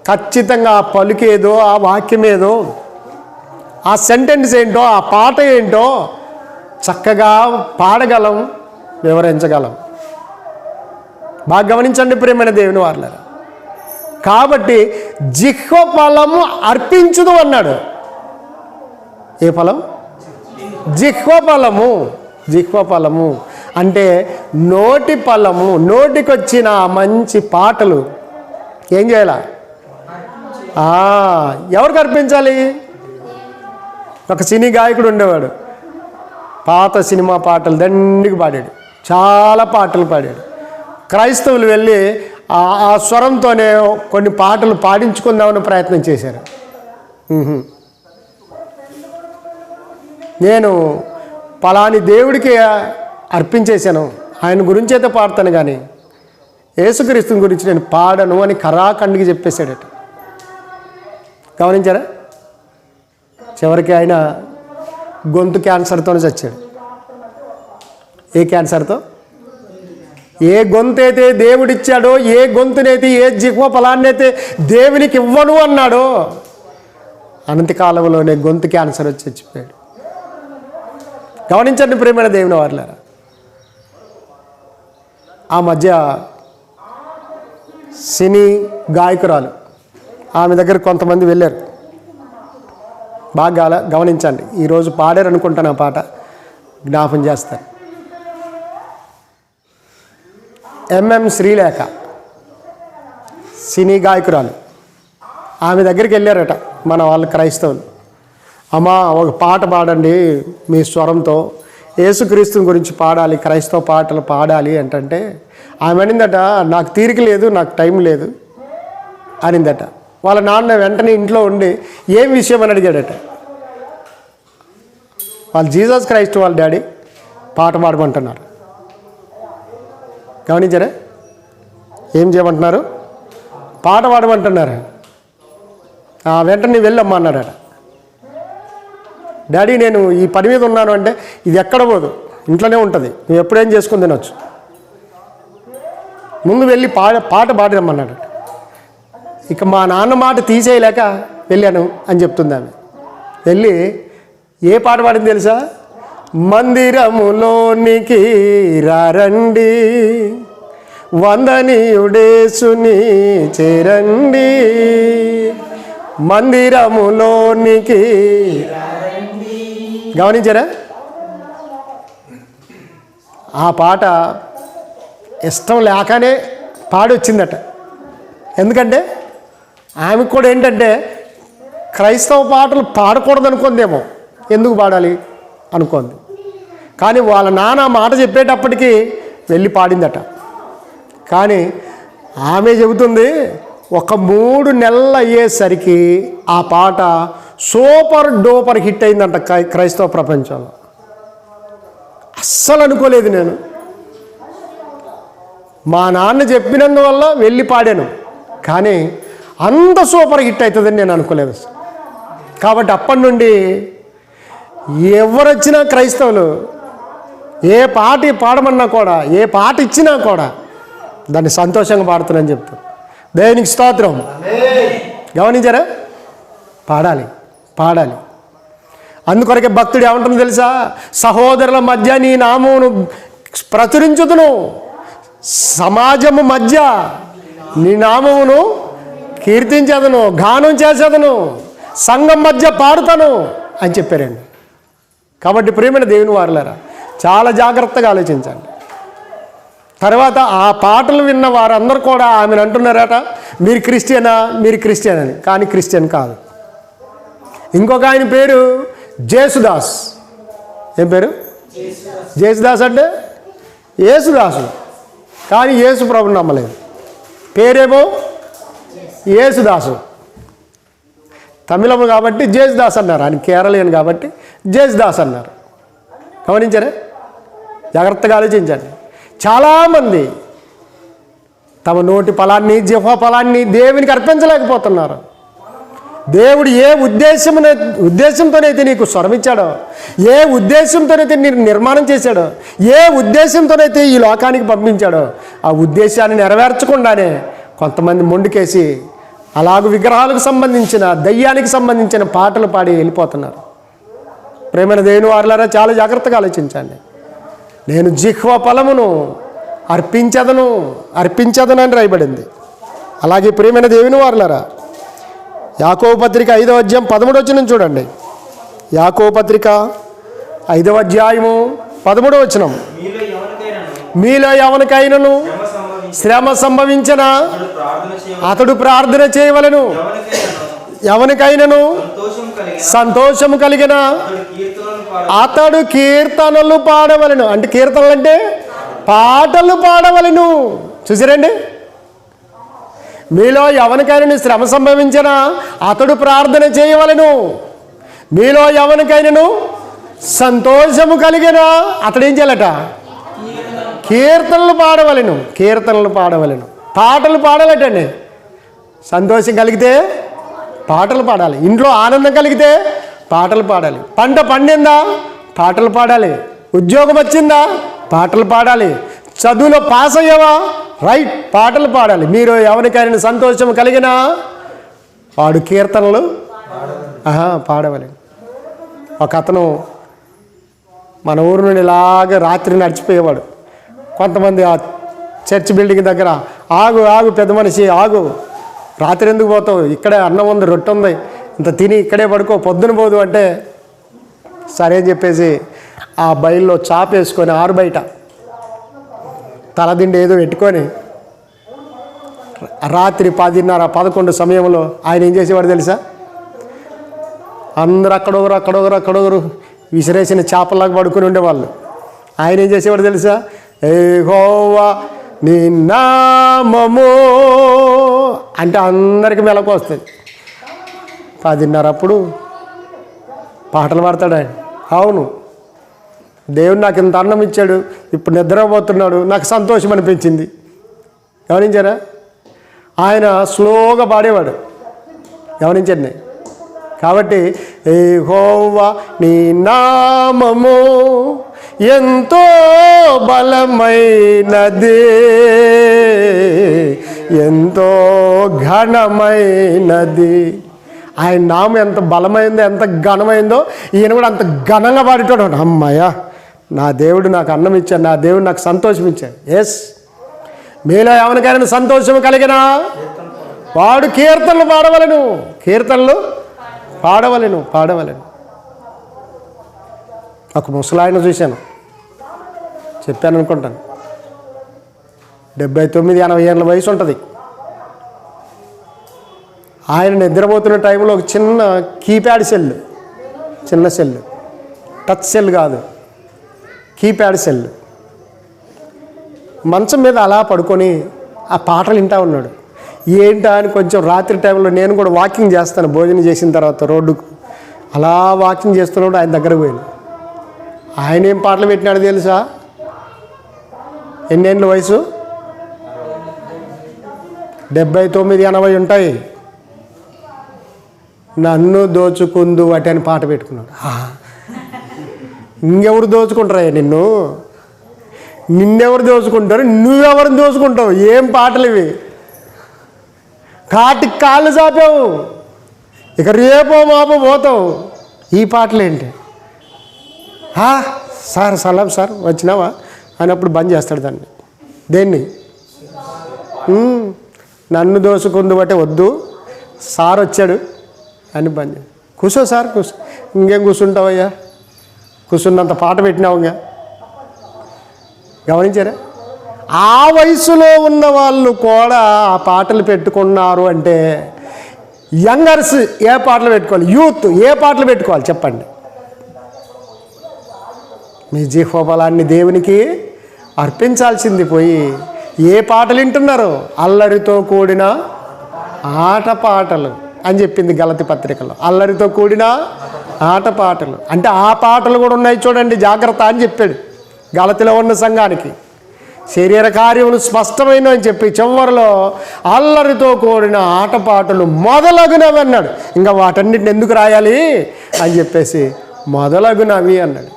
ఖచ్చితంగా ఆ పలుకేదో, ఆ వాక్యం ఏదో, ఆ సెంటెన్స్ ఏంటో, ఆ పాట ఏంటో చక్కగా పాడగలం, వివరించగలం. బాగా గమనించండి ప్రియమైన దేవుని వారులారా. కాబట్టి జిహ్వ ఫలము అర్పించుదు అన్నాడు. ఏ ఫలం? జిహ్వ ఫలము. జిహ్వ ఫలము అంటే నోటి ఫలము. నోటికొచ్చిన మంచి పాటలు ఏం చేయాల? ఎవరికి అర్పించాలి? ఒక సినీ గాయకుడు ఉండేవాడు. పాత సినిమా పాటలు దండికి పాడాడు, చాలా పాటలు పాడాడు. క్రైస్తవులు వెళ్ళి ఆ స్వరంతోనే కొన్ని పాటలు పాడించుకుందామని ప్రయత్నం చేశారు. నేను పలాని దేవుడికి అర్పించేశాను, ఆయన గురించి అయితే పాడతాను, కానీ యేసుక్రీస్తుని గురించి నేను పాడను అని కరాఖండికి చెప్పేశాడట. గమనించారా? చివరికి ఆయన గొంతు క్యాన్సర్తో చచ్చాడు. ఏ క్యాన్సర్తో? ఏ గొంతు అయితే దేవుడిచ్చాడో, ఏ గొంతునైతే, ఏ జిహ్వ ఫలాన్నైతే దేవునికి ఇవ్వను అన్నాడో, అనంతకాలంలోనే గొంతు క్యాన్సర్ వచ్చి చచ్చిపోయాడు. గమనించండి ప్రియమైన దేవుని వారలారా. ఆ మధ్య సినీ గాయకురాలు, ఆమె దగ్గర కొంతమంది వెళ్ళారు. బాగా గమనించండి. ఈరోజు పాడారు అనుకుంటాను, ఆ పాట జ్ఞాపం చేస్తారు. ఎంఎం శ్రీలేఖ సినీ గాయకురాలు, ఆమె దగ్గరికి వెళ్ళారట మన వాళ్ళు క్రైస్తవులు. అమ్మా, ఒక పాట పాడండి మీ స్వరంతో, యేసుక్రీస్తుని గురించి పాడాలి, క్రైస్తవ పాటలు పాడాలి అంటే ఆమె అనిందట, నాకు తీరిక లేదు, నాకు టైం లేదు అనిందట. వాళ్ళ నాన్న వెంటనే ఇంట్లో ఉండి ఏం విషయం అని అడిగాడట. వాళ్ళు జీసస్ క్రైస్ట్ వాళ్ళ డాడీ పాట పాడమంటున్నారు. గమనించారా? ఏం చేయమంటున్నారు? పాట పాడమంటున్నారు. వెంటనే వెళ్ళమ్మా అన్నాడట. డాడీ నేను ఈ పని మీద ఉన్నాను అంటే, ఇది ఎక్కడ పోదు, ఇంట్లోనే ఉంటుంది, నువ్వు ఎప్పుడేం చేసుకుని తినొచ్చు, ముందు వెళ్ళి పాట పాడమన్నాడట. ఇక మా నాన్న మాట తీసేయలేక వెళ్ళాను అని చెప్తుంది ఆమె. వెళ్ళి ఏ పాట పాడింది తెలుసా? మందిరములోనికి రారండి, వందనీయుడేసుని చేరండి, మందిరములోనికి. గమనించారా? ఆ పాట ఇష్టం లేకనే పాడొచ్చిందట. ఎందుకంటే ఆమెకు కూడా ఏంటంటే క్రైస్తవ పాటలు పాడకూడదు అనుకుందేమో, ఎందుకు పాడాలి అనుకుంది. కానీ వాళ్ళ నాన్న మాట చెప్పేటప్పటికీ వెళ్ళి పాడిందట. కానీ ఆమె చెబుతుంది, ఒక 3 నెలలు అయ్యేసరికి ఆ పాట సూపర్ డూపర్ హిట్ అయిందంట క్రైస్తవ ప్రపంచంలో. అస్సలు అనుకోలేదు నేను. మా నాన్న చెప్పినందువల్ల వెళ్ళి పాడాను, కానీ అంత సూపర్ హిట్ అవుతుందని నేను అనుకోలేదు. కాబట్టి అప్పటి నుండి ఎవరొచ్చినా క్రైస్తవులు ఏ పాట పాడమన్నా కూడా, ఏ పాట ఇచ్చినా కూడా దాన్ని సంతోషంగా పాడుతున్నాను చెప్తాను. దేవునికి స్తోత్రం. గమనించారా? పాడాలి, పాడాలి. అందుకొరకే భక్తుడు ఏమంటుందో తెలుసా? సహోదరుల మధ్య నీ నామమును ప్రచురించుదును, సమాజము మధ్య నీ నామమును కీర్తించేదను, గానం చేసేదను, సంఘం మధ్య పాడుతాను అని చెప్పారండి. కాబట్టి ప్రియమైన దేవుని వారలారా, చాలా జాగ్రత్తగా ఆలోచించండి. తర్వాత ఆ పాటలు విన్న వారందరూ కూడా ఆమెను అంటున్నారట, మీరు క్రిస్టియనా, మీరు క్రిస్టియన్ అని. కానీ క్రిస్టియన్ కాదు. ఇంకొక ఆయన పేరు జేసుదాస్. ఏం పేరు? జేసుదాస్ అంటే యేసుదాసు, కానీ యేసు ప్రభుని నమ్మలేదు. పేరేమో యేసుదాసు. తమిళము కాబట్టి జేసుదాస్ అన్నారు, ఆయన కేరళీయన్ కాబట్టి జేసుదాస్ అన్నారు. గమనించారా? జాగ్రత్తగా ఆలోచించండి. చాలామంది తమ నోటి ఫలాన్ని, జిహ్వ ఫలాన్ని దేవునికి అర్పించలేకపోతున్నారు. దేవుడు ఏ ఉద్దేశంతోనైతే నీకు స్వరం ఇచ్చాడో, ఏ ఉద్దేశంతోనైతే నీకు నిర్మాణం చేశాడో, ఏ ఉద్దేశంతోనైతే ఈ లోకానికి పంపించాడో, ఆ ఉద్దేశాన్ని నెరవేర్చకుండానే కొంతమంది మొండికేసి అలాగూ విగ్రహాలకు సంబంధించిన, దయ్యానికి సంబంధించిన పాటలు పాడి వెళ్ళిపోతున్నారు. ప్రేమైన దేవుని వారలారా, చాలా జాగ్రత్తగా ఆలోచించండి. నేను జిహ్వ ఫలమును అర్పించదను అని రాయబడింది. అలాగే ప్రియమైన దేవుని వారులారా, యాకోబు పత్రిక 5వ అధ్యాయం 13వ వచనం చూడండి. యాకోబు పత్రిక 5వ అధ్యాయము 13వ వచనం. మీలో ఎవరికైనాను శ్రమ సంభవించిన అతడు ప్రార్థన చేయవలెను, ఎవరికైనాను సంతోషము కలిగిన అతడు కీర్తనలు పాడవలెను. అంటే కీర్తనలు అంటే పాటలు పాడవలెను. చూసారండి, మీలో ఎవరికైనా శ్రమ సంభవించిన అతడు ప్రార్థన చేయవలెను, మీలో ఎవరికైనాను సంతోషము కలిగిన అతడు ఏం చేయాలట? కీర్తనలు పాడవలెను. కీర్తనలు పాడవలెను, పాటలు పాడాలటండి. సంతోషం కలిగితే పాటలు పాడాలి, ఇంట్లో ఆనందం కలిగితే పాటలు పాడాలి, పంట పండిందా పాటలు పాడాలి, ఉద్యోగం వచ్చిందా పాటలు పాడాలి, చదువులో పాస్ అయ్యావా రైట్ పాటలు పాడాలి. మీరు ఎవరికైనా సంతోషం కలిగినా వాడు కీర్తనలు పాడవాలి. ఒక అతను మన ఊరు నుండి ఇలాగ రాత్రి నడిచిపోయేవాడు. కొంతమంది ఆ చర్చ్ బిల్డింగ్ దగ్గర ఆగు ఆగు పెద్ద మనిషి ఆగు, రాత్రి ఎందుకు పోతావు, ఇక్కడే అన్నం ఉంది రొట్టె ఉంది ఇంత తిని ఇక్కడే పడుకో, పొద్దున పోదు అంటే సరే అని చెప్పేసి ఆ బయల్లో చాపేసుకొని ఆరు బయట తలదిండి ఏదో పెట్టుకొని రాత్రి 10:30-11 సమయంలో ఆయన ఏం చేసేవాడు తెలుసా? అందరూ అక్కడొకరు విసిరేసిన చేపల్లాగా పడుకుని ఉండేవాళ్ళు. ఆయన ఏం చేసేవాడు తెలుసా? యెహోవా నీ నామము అంటే అందరికీ మెలకు వస్తుంది. 10:30 అప్పుడు పాటలు పాడతాడు ఆయన. అవును, దేవుడు నాకు ఇంత అన్నం ఇచ్చాడు, ఇప్పుడు నిద్రపోతున్నాడు, నాకు సంతోషం అనిపించింది. గమనించారా? ఆయన స్లోగా పాడేవాడు. గమనించండి. కాబట్టి యెహోవా నీ నామము ఎంతో బలమైనది, ఎంతో ఘనమైనది. ఆయన నామం ఎంత బలమైందో ఎంత ఘనమైందో ఈయన కూడా అంత ఘనంగా పాడేటోడు. అమ్మాయ నా దేవుడు నాకు అన్నం ఇచ్చాడు, నా దేవుడు నాకు సంతోషం ఇచ్చాడు. ఎస్, మీలో ఎవరికైనా సంతోషం కలిగినా వాడు కీర్తనలు పాడవలెను, కీర్తనలు పాడవలెను. ఒక ముసలాయన చూశాను, చెప్పాను అనుకుంటాను, 79-80 ఏళ్ళ వయసు ఉంటుంది. ఆయన నిద్రపోతున్న టైంలో ఒక చిన్న కీప్యాడ్ సెల్, చిన్న సెల్, టచ్ సెల్ కాదు, కీప్యాడ్ సెల్, మంచం మీద అలా పడుకొని ఆ పాటలు వింటా ఉన్నాడు. ఏంటా అని కొంచెం రాత్రి టైంలో నేను కూడా వాకింగ్ చేస్తాను, భోజనం చేసిన తర్వాత రోడ్డుకు అలా వాకింగ్ చేస్తున్నప్పుడు ఆయన దగ్గరకు పోయాను. ఆయన ఏం పాటలు పెట్టినాడు తెలుసా? ఎన్నేళ్ళ వయసు? 79-80 ఉంటాయి. నన్ను దోచుకుందు వాటి అని పాట పెట్టుకున్నాడు. ఇంకెవరు దోచుకుంటారా నిన్నెవరు దోచుకుంటారు? నువ్వెవరిని దోచుకుంటావు? ఏం పాటలు ఇవి? కాటికి కాళ్ళు చాపావు, ఇక రేపో మాపో పోతావు. ఈ పాటలేంటి? సార్ సలాం సార్ వచ్చినావా అన్నప్పుడు బంద్ చేస్తాడు దాన్ని. దేన్ని? నన్ను దోచుకుందు బట్టే వద్దు, సార్ వచ్చాడు అని బంద్. కూర్చో సార్ కూర్చో. ఇంకేం కూర్చుంటావయ్యా, కూర్చున్నంత పాట పెట్టినావు. ఇంకా గమనించారా? ఆ వయసులో ఉన్న వాళ్ళు కూడా ఆ పాటలు పెట్టుకున్నారు అంటే యంగర్స్ ఏ పాటలు పెట్టుకోవాలి, యూత్ ఏ పాటలు పెట్టుకోవాలి చెప్పండి? మీ జీవబలాన్ని దేవునికి అర్పించాల్సింది పోయి ఏ పాటలు వింటున్నారు? అల్లరితో కూడిన ఆటపాటలు అని చెప్పింది గలతీ పత్రికలో. అల్లరితో కూడిన ఆటపాటలు అంటే ఆ పాటలు కూడా ఉన్నాయి చూడండి, జాగ్రత్త అని చెప్పాడు గలతీలో ఉన్న సంఘానికి. శరీర కార్యములు స్పష్టమైన అని చెప్పి చివరిలో అల్లరితో కూడిన ఆటపాటలు మొదలగునవి అన్నాడు. ఇంకా వాటన్నిటిని ఎందుకు రాయాలి అని చెప్పేసి మొదలగునవి అన్నాడు.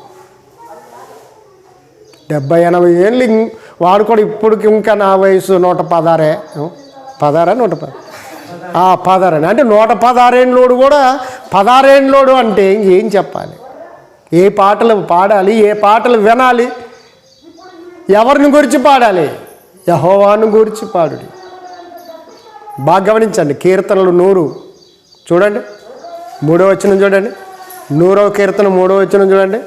70-80 ఏళ్ళు వాడు కూడా ఇప్పటికి ఇంకా నా వయసు 116 116 అంటే 116 ఏళ్ళోడు కూడా 16 ఏళ్ళోడు అంటే ఇంకేం చెప్పాలి? ఏ పాటలు పాడాలి, ఏ పాటలు వినాలి, ఎవరిని గురించి పాడాలి? యెహోవాను గురించి పాడుడి. బాగా గమనించండి. కీర్తనలు 100 చూడండి, 3వ వచనం చూడండి. 100వ కీర్తన 3వ వచనం చూడండి.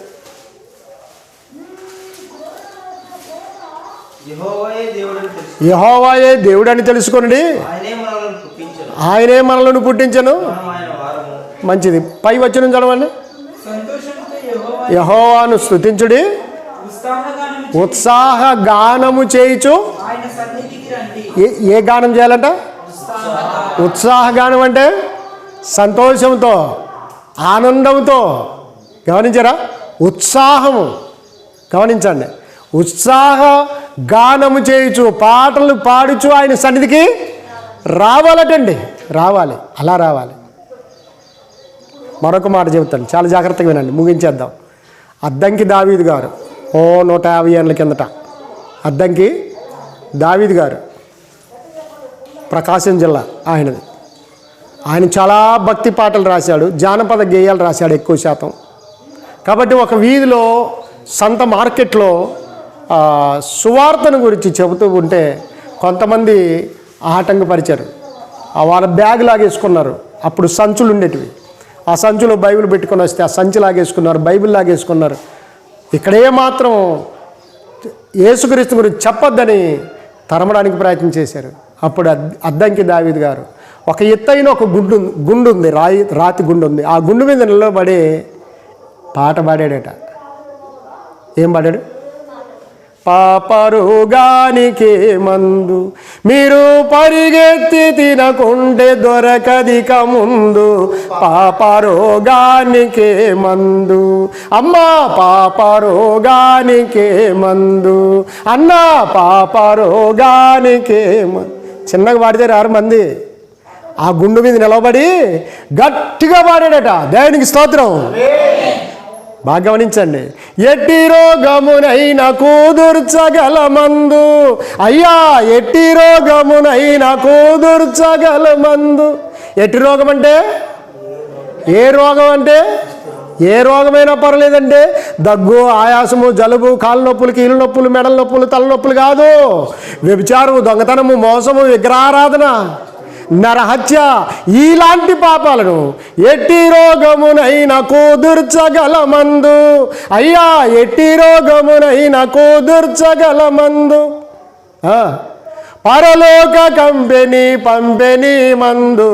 యెహోవాయే దేవుడని తెలుసుకొనుడి, ఆయనే మనలను పుట్టించెను. మంచిది. పై వచనం చదవండి. యెహోవాను స్తుతించుడి, ఉత్సాహ గానము చేయుచు. ఏ గానం చేయాలంట? ఉత్సాహ గానం అంటే సంతోషంతో, ఆనందంతో. గమనించారా? ఉత్సాహము. గమనించండి. ఉత్సాహ గానము చేయుచు, పాటలు పాడుచు ఆయన సన్నిధికి రావాలటండి. రావాలి, అలా రావాలి. మరొక మాట చెబుతాను, చాలా జాగ్రత్తగా వినండి, ముగించేద్దాం. అద్దంకి దావీదు గారు 150 ఏళ్ళ కిందట అద్దంకి దావీదు గారు, ప్రకాశం జిల్లా ఆయనది. ఆయన చాలా భక్తి పాటలు రాశాడు, జానపద గేయాలు రాశాడు ఎక్కువ శాతం. కాబట్టి ఒక వీధిలో సంత మార్కెట్లో సువార్తను గురించి చెబుతూ ఉంటే కొంతమంది ఆటంకపరిచారు. వాళ్ళ బ్యాగ్ లాగేసుకున్నారు. అప్పుడు సంచులు ఉండేటివి. ఆ సంచులో బైబిల్ పెట్టుకొని వస్తే ఆ సంచి లాగేసుకున్నారు, బైబిల్ లాగేసుకున్నారు. ఇక్కడే మాత్రం యేసుక్రీస్తు గురించి చెప్పొద్దని తరమడానికి ప్రయత్నం చేశారు. అప్పుడు అద్దంకి దావీదు గారు ఒక ఎత్తైన ఒక గుండు ఉంది, రాతి గుండు ఉంది. ఆ గుండు మీద నిలబడి పాట పాడాడట. ఏం పాడాడు? పాపరోగానికే మందు మీరు పరిగెత్తి తినకుంటే దొరకదిక ముందు. పాపరోగానికే మందు అమ్మా, పాపరోగానికే మందు అన్నా, పాపరోగానికే మందు. చిన్నగా పాడితే 6 మంది ఆ గుండు మీద నిలబడి గట్టిగా పాడాడట. దేవునికి స్తోత్రం. బాగా గమనించండి. ఎట్టి రోగమునైనా కూదుర్చగల మందు, అయ్యా ఎట్టి రోగమునైనా కూదుర్చగల మందు. ఎట్టి రోగం అంటే ఏ రోగం అంటే ఏ రోగమైనా పర్లేదంటే దగ్గు, ఆయాసము, జలుబు, కాళ్ళ నొప్పులు, కీళ్ళ నొప్పులు, మెడల నొప్పులు, తలనొప్పులు కాదు. వ్యభిచారము, దొంగతనము, మోసము, విగ్రహారాధన, నరహత్య, ఇలాంటి పాపాలను ఎట్టి రోగమునైనా కూదుర్చగల మందు, అయ్యా ఎట్టి రోగమునైనా కూదుర్చగల మందు. పరలోక కంపెనీ పంపెనీ మందు.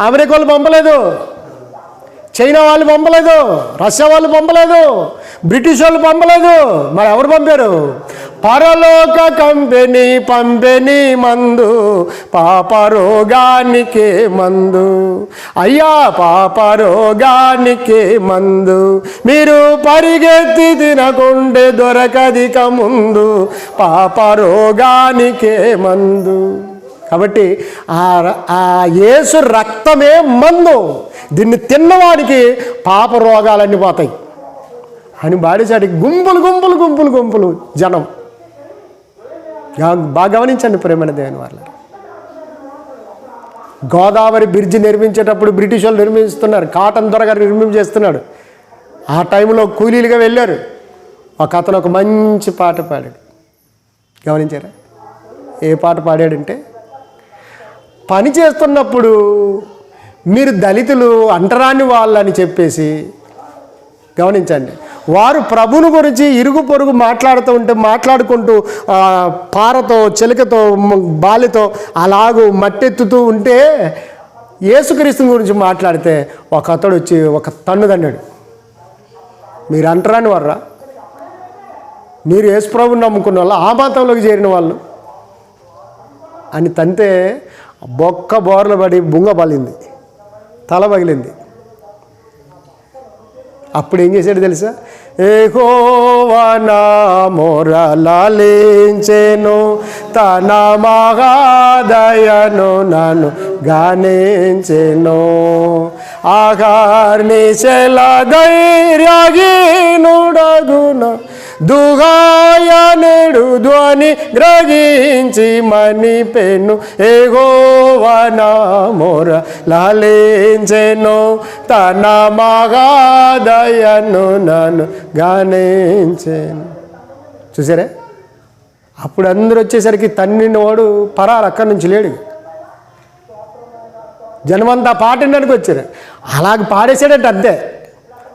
అమెరికా వాళ్ళు పంపలేదు, చైనా వాళ్ళు పంపలేదు, రష్యా వాళ్ళు పంపలేదు, బ్రిటిష్ వాళ్ళు పంపలేదు. మరి ఎవరు పంపారు? పరలోక కంపెనీ పంపెనీ మందు, పాపరోగానికే మందు, అయ్యా పాపరోగానికే మందు. మీరు పరిగెత్తి తినకుంటే దొరకదిక ముందు, పాపరోగానికే మందు. కాబట్టి ఆ యేసు రక్తమే మందు. దీన్ని తిన్నవాడికి పాప రోగాలన్నీ పోతాయి అని బాడేసాడికి గుంపులు గుంపులు గుంపులు గుంపులు జనం. బాగా గమనించండి ప్రేమైన దేవుని వాళ్ళ. గోదావరి బ్రిడ్జి నిర్మించేటప్పుడు బ్రిటిష్ వాళ్ళు నిర్మిస్తున్నారు, కాటన్ దొర గారు నిర్మించేస్తున్నాడు. ఆ టైంలో కూలీలుగా వెళ్ళారు. ఒక అతను ఒక మంచి పాట పాడాడు. గమనించారా? ఏ పాట పాడాడంటే, పని చేస్తున్నప్పుడు మీరు దళితులు అంటరాని వాళ్ళని చెప్పేసి, గమనించండి, వారు ప్రభుని గురించి ఇరుగు పొరుగు మాట్లాడుకుంటూ పారతో, చిలకతో, బాలితో అలాగూ మట్టెత్తుతూ ఉంటే యేసుక్రీస్తు గురించి మాట్లాడితే ఒక అతడు వచ్చి ఒక తన్నుదన్నాడు. మీరు అంటరాని వర్రా, మీరు యేసు ప్రభుని నమ్ముకున్న వాళ్ళు, ఆ మతంలోకి చేరిన వాళ్ళు అని తంతే బొక్క బోర్లు పడి బుంగ పలింది, తల పగిలింది. అప్పుడు ఏం చేశాడు తెలుసా? యెహోవా నా మొరలాలించెను, తన మహాదయను నన్ను గానించెను. ఆహార్నిశల ధైర్యహీనుడగున దుగాయనుడు ధ్వని గ్రహించి మణిపెను. యెహోవా నా మొరలాలించెను, తన మహాదయను నన్ను గానించెను. చూసారే? అప్పుడు అందరూ వచ్చేసరికి తన్నిన వాడు పరారు, అక్కడి నుంచి లేడు. జనమంతా పాట వినడానికి వచ్చారు. అలాగ పాడేశాడట అంతే.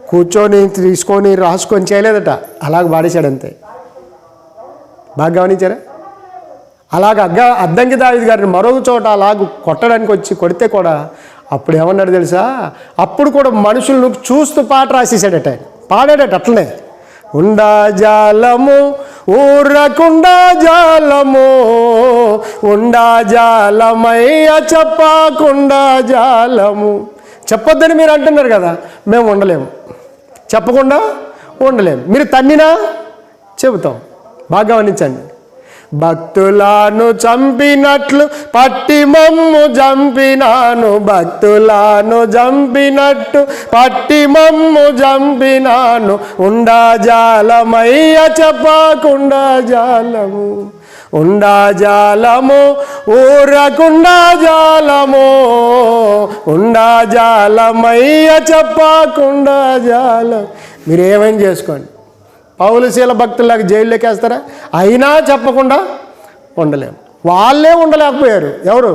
కూర్చొని తీసుకొని రాసుకొని చేయలేదట, అలాగ పాడేశాడు అంతే. బాగా గమనించారా? అలాగ అద్దంకి దావీదు గారిని మరొక చోట అలాగ కొట్టడానికి వచ్చి కొడితే కూడా అప్పుడు ఏమన్నాడు తెలుసా? అప్పుడు కూడా మనుషులను చూస్తూ పాట రాసేసాడట, పాడాడట అట్లనే. ఉండా జాలము ఊరకుండా జాలము, ఉండా జాలమయ్య చెప్పకుండా జాలము. చెప్పొద్దని మీరు అంటున్నారు కదా, మేము ఉండలేము, చెప్పకుండా ఉండలేము. మీరు తన్నినా చెబుతాం. బాగా గమనించండి. భక్తులను చంపినట్లు పట్టి మమ్ము చంపినాను, భక్తులను చంపినట్టు పట్టి మమ్ము చంపినాను, ఉండా జాలమయ్య చెప్పకుండా జాలము, ఉండా జాలము ఊరకుండా జాలము, ఉండా జాలమయ్య చెప్పకుండా జాలం. మీరేమైనా చేసుకోండి, పౌలు శీల భక్తుల్లాగా జైల్లోకి వేస్తారా? అయినా చెప్పకుండా ఉండలేము. వాళ్ళే ఉండలేకపోయారు. ఎవరు?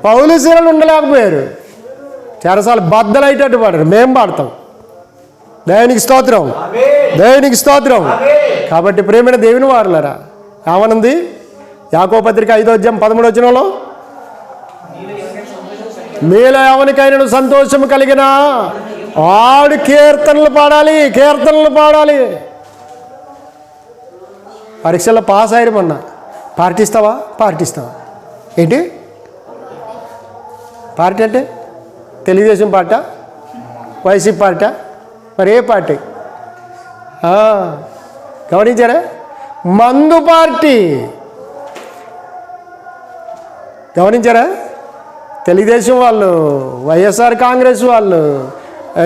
పౌలు శీలలు ఉండలేకపోయారు. చాలాసార్లు బద్దలైటట్టు పాడారు. మేము పాడతాం. దేవునికి స్తోత్రం, దేవునికి స్తోత్రం. కాబట్టి ప్రేమైన దేవుని వారులారా, ఏమనుంది యాకోబు పత్రిక 5వ అధ్యాయం 13వ వచనంలో, మీలో ఎవరికైనా సంతోషం కలిగినా వాడు కీర్తనలు పాడాలి, కీర్తనలు పాడాలి. పరీక్షల్లో పాస్ అయ్యమన్నా పార్టీస్తావా? పార్టీస్తావా ఏంటి? పార్టీ అంటే తెలుగుదేశం పార్టీ, వైసీపీ పార్టీ, మరి ఏ పార్టీ? గమనించారా? మందు పార్టీ. గమనించారా? తెలుగుదేశం వాళ్ళు, వైఎస్ఆర్ కాంగ్రెస్ వాళ్ళు,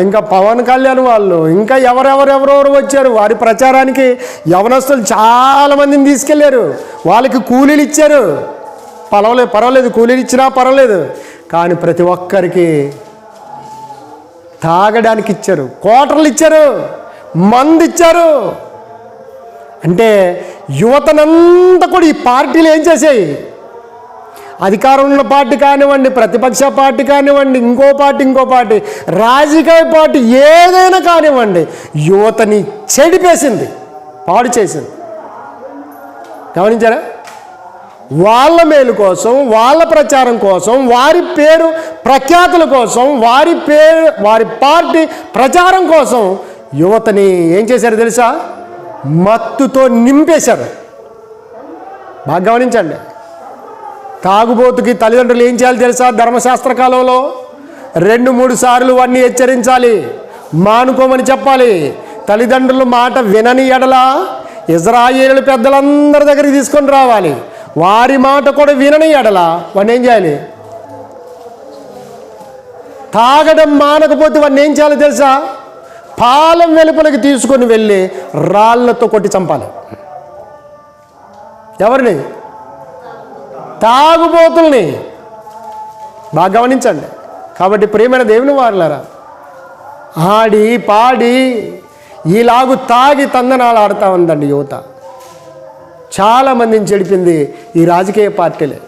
ఇంకా పవన్ కళ్యాణ్ వాళ్ళు, ఇంకా ఎవరెవరెవరెవరు వచ్చారు. వారి ప్రచారానికి యవనస్తులు చాలామందిని తీసుకెళ్ళారు. వాళ్ళకి కూలీలు ఇచ్చారు. పర్వాలేదు కూలీలు ఇచ్చినా పర్వాలేదు, కానీ ప్రతి ఒక్కరికి తాగడానికి ఇచ్చారు, క్వార్టర్లు ఇచ్చారు, మందు ఇచ్చారు. అంటే యువతనంతా కూడా ఈ పార్టీలు ఏం చేసాయి? అధికారం ఉన్న పార్టీ కానివ్వండి, ప్రతిపక్ష పార్టీ కానివ్వండి, ఇంకో పార్టీ, రాజకీయ పార్టీ ఏదైనా కానివ్వండి, యువతని చెడిపేసింది, పాడు చేసింది. గమనించారా? వాళ్ళ మేలు కోసం, వాళ్ళ ప్రచారం కోసం, వారి పేరు ప్రఖ్యాతుల కోసం, వారి పార్టీ ప్రచారం కోసం యువతని ఏం చేశారు తెలుసా? మత్తుతో నింపేశారు. బాగా గమనించండి. తాగుబోతుకి తల్లిదండ్రులు ఏం చేయాలి తెలుసా? ధర్మశాస్త్ర కాలంలో 2-3 సార్లు వాడిని హెచ్చరించాలి, మానుకోమని చెప్పాలి. తల్లిదండ్రుల మాట వినని ఎడల ఇజ్రాయేలు పెద్దలందరి దగ్గరికి తీసుకొని రావాలి. వారి మాట కూడా వినని ఎడల వాడిని ఏం చేయాలి? తాగడం మానకపోతే వాడిని ఏం చేయాలి తెలుసా? పాలెం వెలుపలికి తీసుకొని వెళ్ళి రాళ్లతో కొట్టి చంపాలి. ఎవరిని? తాగుబోతుల్ని. బాగా గమనించండి. కాబట్టి ప్రియమైన దేవుని వారులారా, ఆడి పాడి ఈలాగు తాగి తందనాలు ఆడుతూ ఉందండి యువత. చాలామందిని చెడిపింది ఈ రాజకీయ పార్టీలే.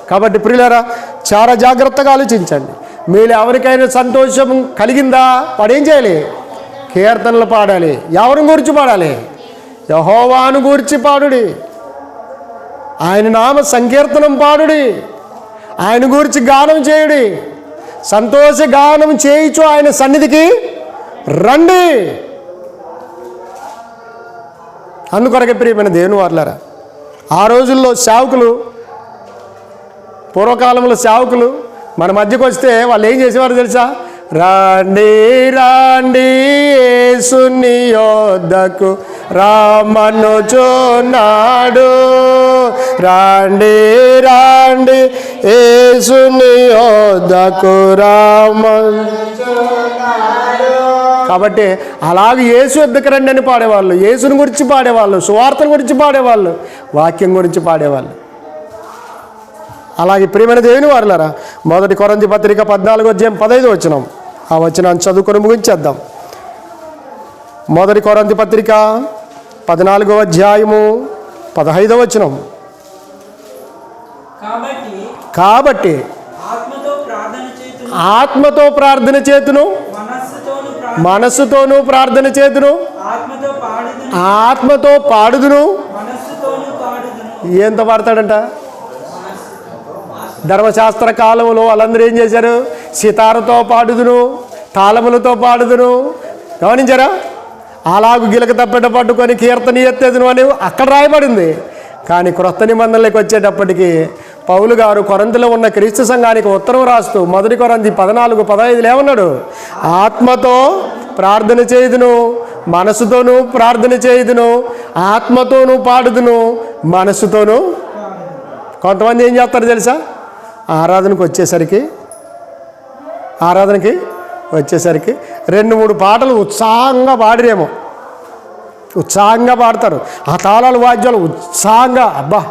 కాబట్టి ప్రియులారా, చాలా జాగ్రత్తగా ఆలోచించండి. మీరు ఎవరికైనా సంతోషం కలిగిందా? వాడు ఏం చేయాలి? కీర్తనలు పాడాలి. ఎవరిని గురించి పాడాలి? యెహోవాను గురించి పాడుడి, ఆయన నామ సంకీర్తనం పాడుడి, ఆయన గురించి గానం చేయుడి, సంతోష గానం చేయించు ఆయన సన్నిధికి రండి. అందుకొరకే ప్రియమైన దేవుని వారులారా, ఆ రోజుల్లో సేవకులు, పూర్వకాలంలో సేవకులు మన మధ్యకు వస్తే వాళ్ళు ఏం చేసేవారు తెలుసా? రాండి రాండి యేసుని యొద్దకు రామనుచున్నాడు, రాండి రాండి యేసుని యొద్దకు రామనుచున్నాడు. కాబట్టి అలాగే యేసు యొద్దకు రండి అని పాడేవాళ్ళు, యేసుని గురించి పాడేవాళ్ళు, సువార్తను గురించి పాడేవాళ్ళు, వాక్యం గురించి పాడేవాళ్ళు. అలాగే ప్రియమైన దేవుని వారులారా, 1 కొరింథీ పత్రిక 14వ అధ్యాయం 15వ వచనం, ఆ వచనాన్ని చదువుకొని ముగించేద్దాం. 1 కొరింథీ పత్రిక 14వ అధ్యాయము 15వ వచనం. కాబట్టి ఆత్మతో ప్రార్థన ఆత్మతో ప్రార్థన చేతును, మనస్సుతోనూ ప్రార్థన చేతును, ఆత్మతో పాడుదును. ఏంతో పాడతాడంట? ధర్మశాస్త్ర కాలంలో వాళ్ళందరూ ఏం చేశారు? సితారతో పాడుదును, తాళములతో పాడుదును. గమనించారా? అలాగు గిలక తప్పెట పట్టుకొని కీర్తన ఎత్తేదును అని అక్కడ రాయబడింది. కానీ క్రొత్త నిబంధనలకు వచ్చేటప్పటికి పౌలు గారు కొరింథీలో ఉన్న క్రీస్తు సంఘానికి ఉత్తరం రాస్తూ 1 కొరింథీ 14:15 ఏమన్నాడు? ఆత్మతో ప్రార్థన చేయుదును, మనసుతోనూ ప్రార్థన చేయుదును, ఆత్మతోనూ పాడుదును, మనసుతోనూ. కొంతమంది ఏం చేస్తారు తెలుసా? ఆరాధనకి వచ్చేసరికి 2-3 పాటలు ఉత్సాహంగా పాడిరేమో, ఉత్సాహంగా పాడతారు. ఆ తాళాలు వాద్యాలు ఉత్సాహంగా అబ్బా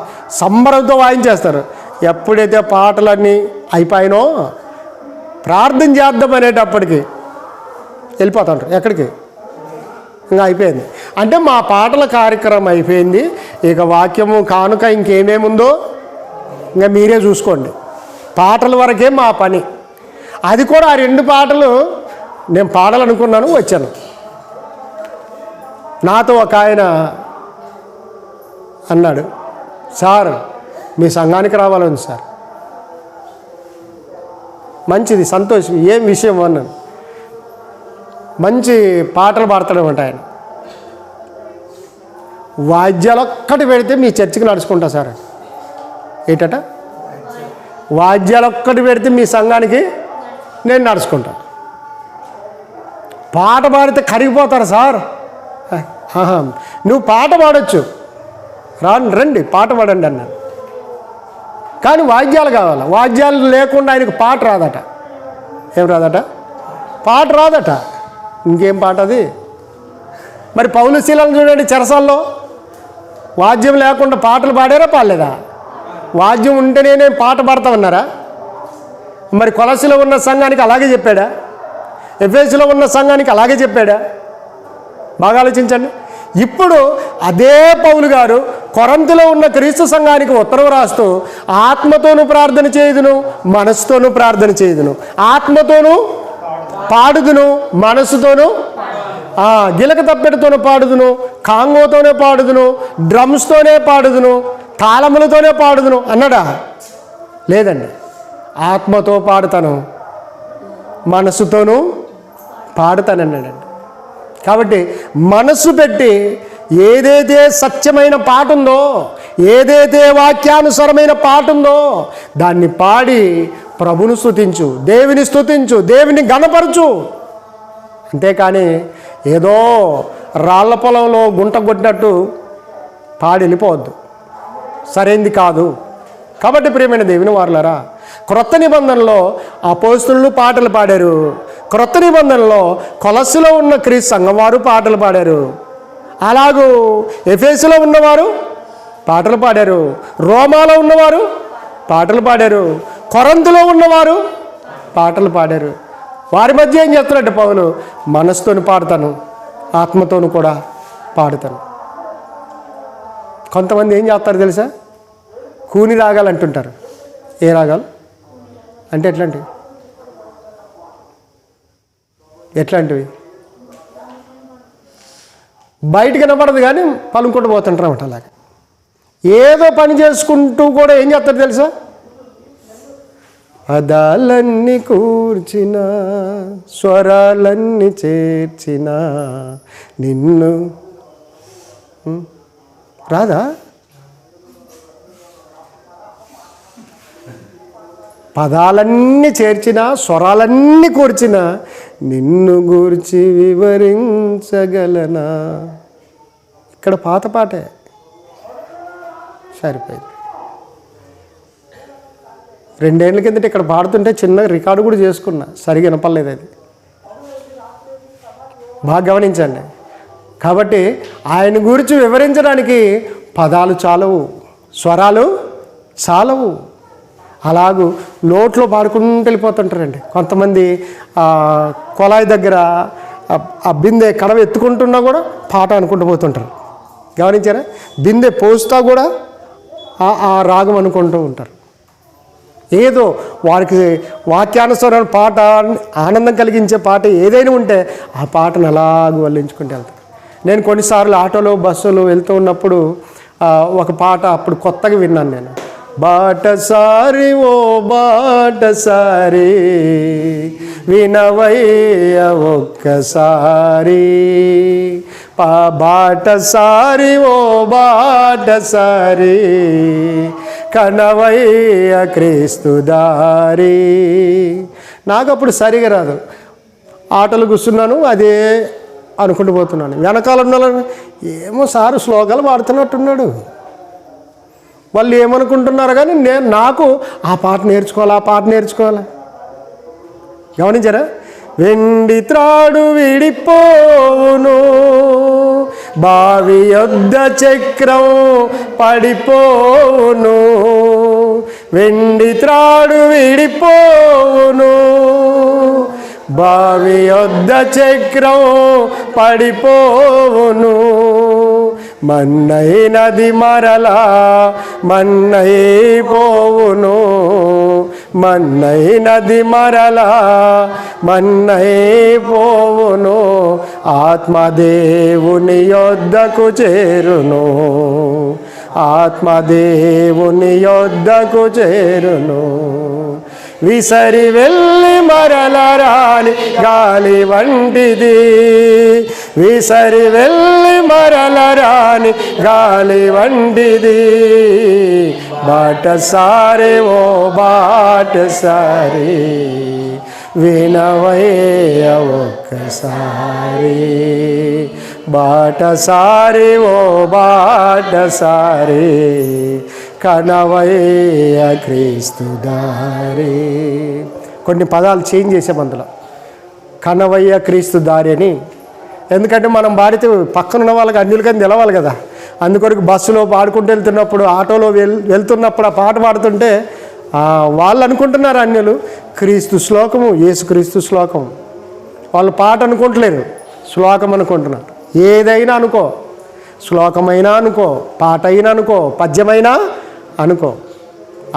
సంబరంతో వాయించేస్తారు. ఎప్పుడైతే పాటలన్నీ అయిపోయినో ప్రార్థన చేద్దాం అనేటప్పటికి వెళ్ళిపోతారు. ఎక్కడికి? ఇంకా అయిపోయింది. అంటే మా పాటల కార్యక్రమం అయిపోయింది, ఇక వాక్యము కానుక ఇంకేమేముందో ఇంకా మీరే చూసుకోండి. పాటల వరకే మా పని. అది కూడా ఆ 2 పాటలు నేను పాడాలనుకున్నాను, వచ్చాను. నాతో ఒక ఆయన అన్నాడు, సార్ మీ సంఘానికి రావాలని. సార్ మంచిది, సంతోషం. ఏం విషయం అన్నాను. మంచి పాటలు పాడతాడనమాట ఆయన. వాద్యాలు ఒక్కటి పెడితే మీ చర్చికి నడుచుకుంటా సార్. ఏంటట? వాద్యాలు ఒక్కటి పెడితే మీ సంఘానికి నేను నడుచుకుంటా. పాట పాడితే కరిగిపోతారు సార్. నువ్వు పాట పాడొచ్చు, రండి పాట పాడండి అన్నాను. కానీ వాద్యాలు కావాలి. వాద్యాలు లేకుండా ఆయనకు పాట రాదట. ఏం రాదట? పాట రాదట. ఇంకేం పాట అది? మరి పౌలు శీలను చూడండి, చెరసాల్లో వాద్యం లేకుండా పాటలు పాడారా పాడలేదా? వాద్యం ఉంటేనే నేను పాట పాడతా ఉన్నారా? మరి కొలసిలో ఉన్న సంఘానికి అలాగే చెప్పాడా? ఎఫెసులో ఉన్న సంఘానికి అలాగే చెప్పాడా? బాగా ఆలోచించండి. ఇప్పుడు అదే పౌలు గారు కొరింథీలో ఉన్న క్రీస్తు సంఘానికి ఉత్తరం రాస్తూ ఆత్మతోనూ ప్రార్థన చేయుదును, మనసుతోనూ ప్రార్థన చేయుదును, ఆత్మతోనూ పాడుదును, మనసుతోనూ గిలక తప్పెటతోనూ పాడుదును, కాంగోతోనే పాడుదును, డ్రమ్స్తోనే పాడుదును, తాళములతోనే పాడుదును అన్నాడా? లేదండి. ఆత్మతో పాడుతాను, మనసుతోనూ పాడుతానన్నాడండి. కాబట్టి మనసు పెట్టి ఏదైతే సత్యమైన పాట ఉందో, ఏదైతే వాక్యానుసారమైన పాట ఉందో దాన్ని పాడి ప్రభును స్తుతించు, దేవుని స్తుతించు, దేవుని గణపరచు. అంతేకాని ఏదో రాళ్ల పొలంలో గుంట కొట్టినట్టు పాడి వెళ్ళిపోవద్దు, సరైంది కాదు. కాబట్టి ప్రియమైన దేవుని వారలారా, క్రొత్త నిబంధనలో అపోస్తలులు పాటలు పాడారు. క్రొత్త నిబంధనలో కొలస్సులో ఉన్న క్రీస్తు సంఘం వారు పాటలు పాడారు. అలాగూ ఎఫెసులో ఉన్నవారు పాటలు పాడారు, రోమాలో ఉన్నవారు పాటలు పాడారు, కొరింథీలో ఉన్నవారు పాటలు పాడారు. వారి మధ్య ఏం చేస్తున్నట్టు పౌలు? మనసుతోని పాడతాను, ఆత్మతోను కూడా పాడుతాను. కొంతమంది ఏం చేస్తారు తెలుసా? కూని రాగాలు అంటుంటారు. ఏ రాగాలు అంటే ఎట్లాంటివి? బయట కనపడదు కానీ పలుకుంటూ పోతుంటారు అన్నమాట. అలాగే ఏదో పని చేసుకుంటూ కూడా ఏం చేస్తారు తెలుసా? పదాలన్నీ కూర్చిన, స్వరాలన్నీ చేర్చిన నిన్ను రాదా? పదాలన్నీ చేర్చిన, స్వరాలన్నీ కూర్చిన నిన్ను గూర్చి వివరించగలనా? ఇక్కడ పాత పాటే సరిపోయింది. 2 ఏళ్ల కిందట ఇక్కడ పాడుతుంటే చిన్న రికార్డు కూడా చేసుకున్నా, సరిగా వినపడలేదు. అది బాగా గమనించండి. కాబట్టి ఆయన గురించి వివరించడానికి పదాలు చాలవు, స్వరాలు చాలవు. అలాగూ నోట్లో పాడుకుంటూ వెళ్ళిపోతుంటారండి. కొంతమంది కొలాయి దగ్గర ఆ బిందె కడవ ఎత్తుకుంటున్నా కూడా పాట అనుకుంటూ పోతుంటారు. గమనించారా? బిందె పోస్తా కూడా ఆ రాగం అనుకుంటూ ఉంటారు. ఏదో వారికి వాక్యానుసారమైన పాట, ఆనందం కలిగించే పాట ఏదైనా ఉంటే ఆ పాటను అలాగ వల్లించుకుంటూ వెళ్తాను. నేను కొన్నిసార్లు ఆటోలో బస్సులో వెళ్తూ ఉన్నప్పుడు ఒక పాట అప్పుడు కొత్తగా విన్నాను నేను. బాటసారి ఓ బాటసారి వినవయ్య ఒక్కసారి, బాటసారి ఓ బాటసారి కనవయ్య క్రీస్తు దారి. నాకు అప్పుడు సరిగా రాదు, ఆటోలు కూర్చున్నాను, అదే అనుకుంటూ పోతున్నాను. వెనకాల ఉన్న ఏమో సారు శ్లోకాలు పాడుతున్నట్టున్నాడు. వాళ్ళు ఏమనుకుంటున్నారు కానీ నాకు ఆ పాట నేర్చుకోవాలా. గమనించారా? వెండి త్రాడు విడిపోవును, బావి యొద్ద చక్రం పడిపోవును. వెండి త్రాడు విడిపోవును, బావి యొద్ద చక్రం పడిపోవును. మన్నైనది మరలా మన్నైపోవును, మన్నైనది మరలా మన్నైపోవును. ఆత్మదేవుని యొద్దకు చేరును, ఆత్మదేవుని యొద్దకు చేరును. విసరి వెళ్ళి మరల రాని గాలి వంటిది, విసరి వెళ్ళి మరల రాని గాలి వంటిది. బాటసారి ఓ బాటసారి వినవయ్య ఒక్కసారి, బాటసారి ఓ బాటసారి కనవయ్య క్రీస్తు దారి. కొన్ని పదాలు చేంజ్ చేసాం అందులో, కనవయ్య క్రీస్తు దారి అని. ఎందుకంటే మనం పాడితే పక్కనున్న వాళ్ళకి అన్యులకని తెలవాలి కదా. అందుకొరకు బస్సులో పాడుకుంటూ వెళ్తున్నప్పుడు, ఆటోలో వెళ్తున్నప్పుడు ఆ పాట పాడుతుంటే వాళ్ళు అనుకుంటున్నారు అన్యులు క్రీస్తు శ్లోకము, యేసుక్రీస్తు శ్లోకం. వాళ్ళు పాట అనుకుంటలేరు, శ్లోకం అనుకుంటున్నారు. ఏదైనా అనుకో, శ్లోకమైనా అనుకో, పాట అయినా అనుకో, పద్యమైనా అనుకో.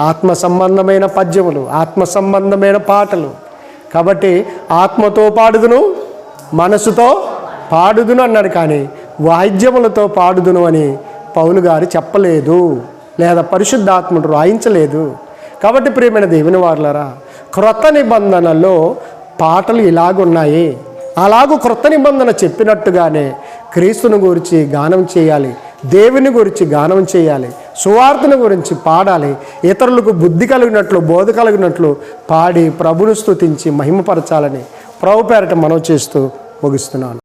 ఆత్మ సంబంధమైన పద్యములు, ఆత్మ సంబంధమైన పాటలు. కాబట్టి ఆత్మతో పాడుదును, మనసుతో పాడుదును అన్నాడు, కానీ వాయిద్యములతో పాడుదును అని పౌలు గారు చెప్పలేదు, లేదా పరిశుద్ధాత్ముడు రాయించలేదు. కాబట్టి ప్రియమైన దేవుని వారలారా, క్రొత్త నిబంధనలో పాటలు ఇలాగున్నాయి. అలాగూ క్రొత్త నిబంధన చెప్పినట్టుగానే క్రీస్తుని గురించి గానం చేయాలి, దేవుని గురించి గానం చేయాలి, సువార్తను గురించి పాడాలి. ఇతరులకు బుద్ధి కలిగినట్లు, బోధ కలిగినట్లు పాడి ప్రభును స్తుతించి మహిమపరచాలని ప్రభు పేరట మనవి చేస్తూ ముగిస్తున్నాను.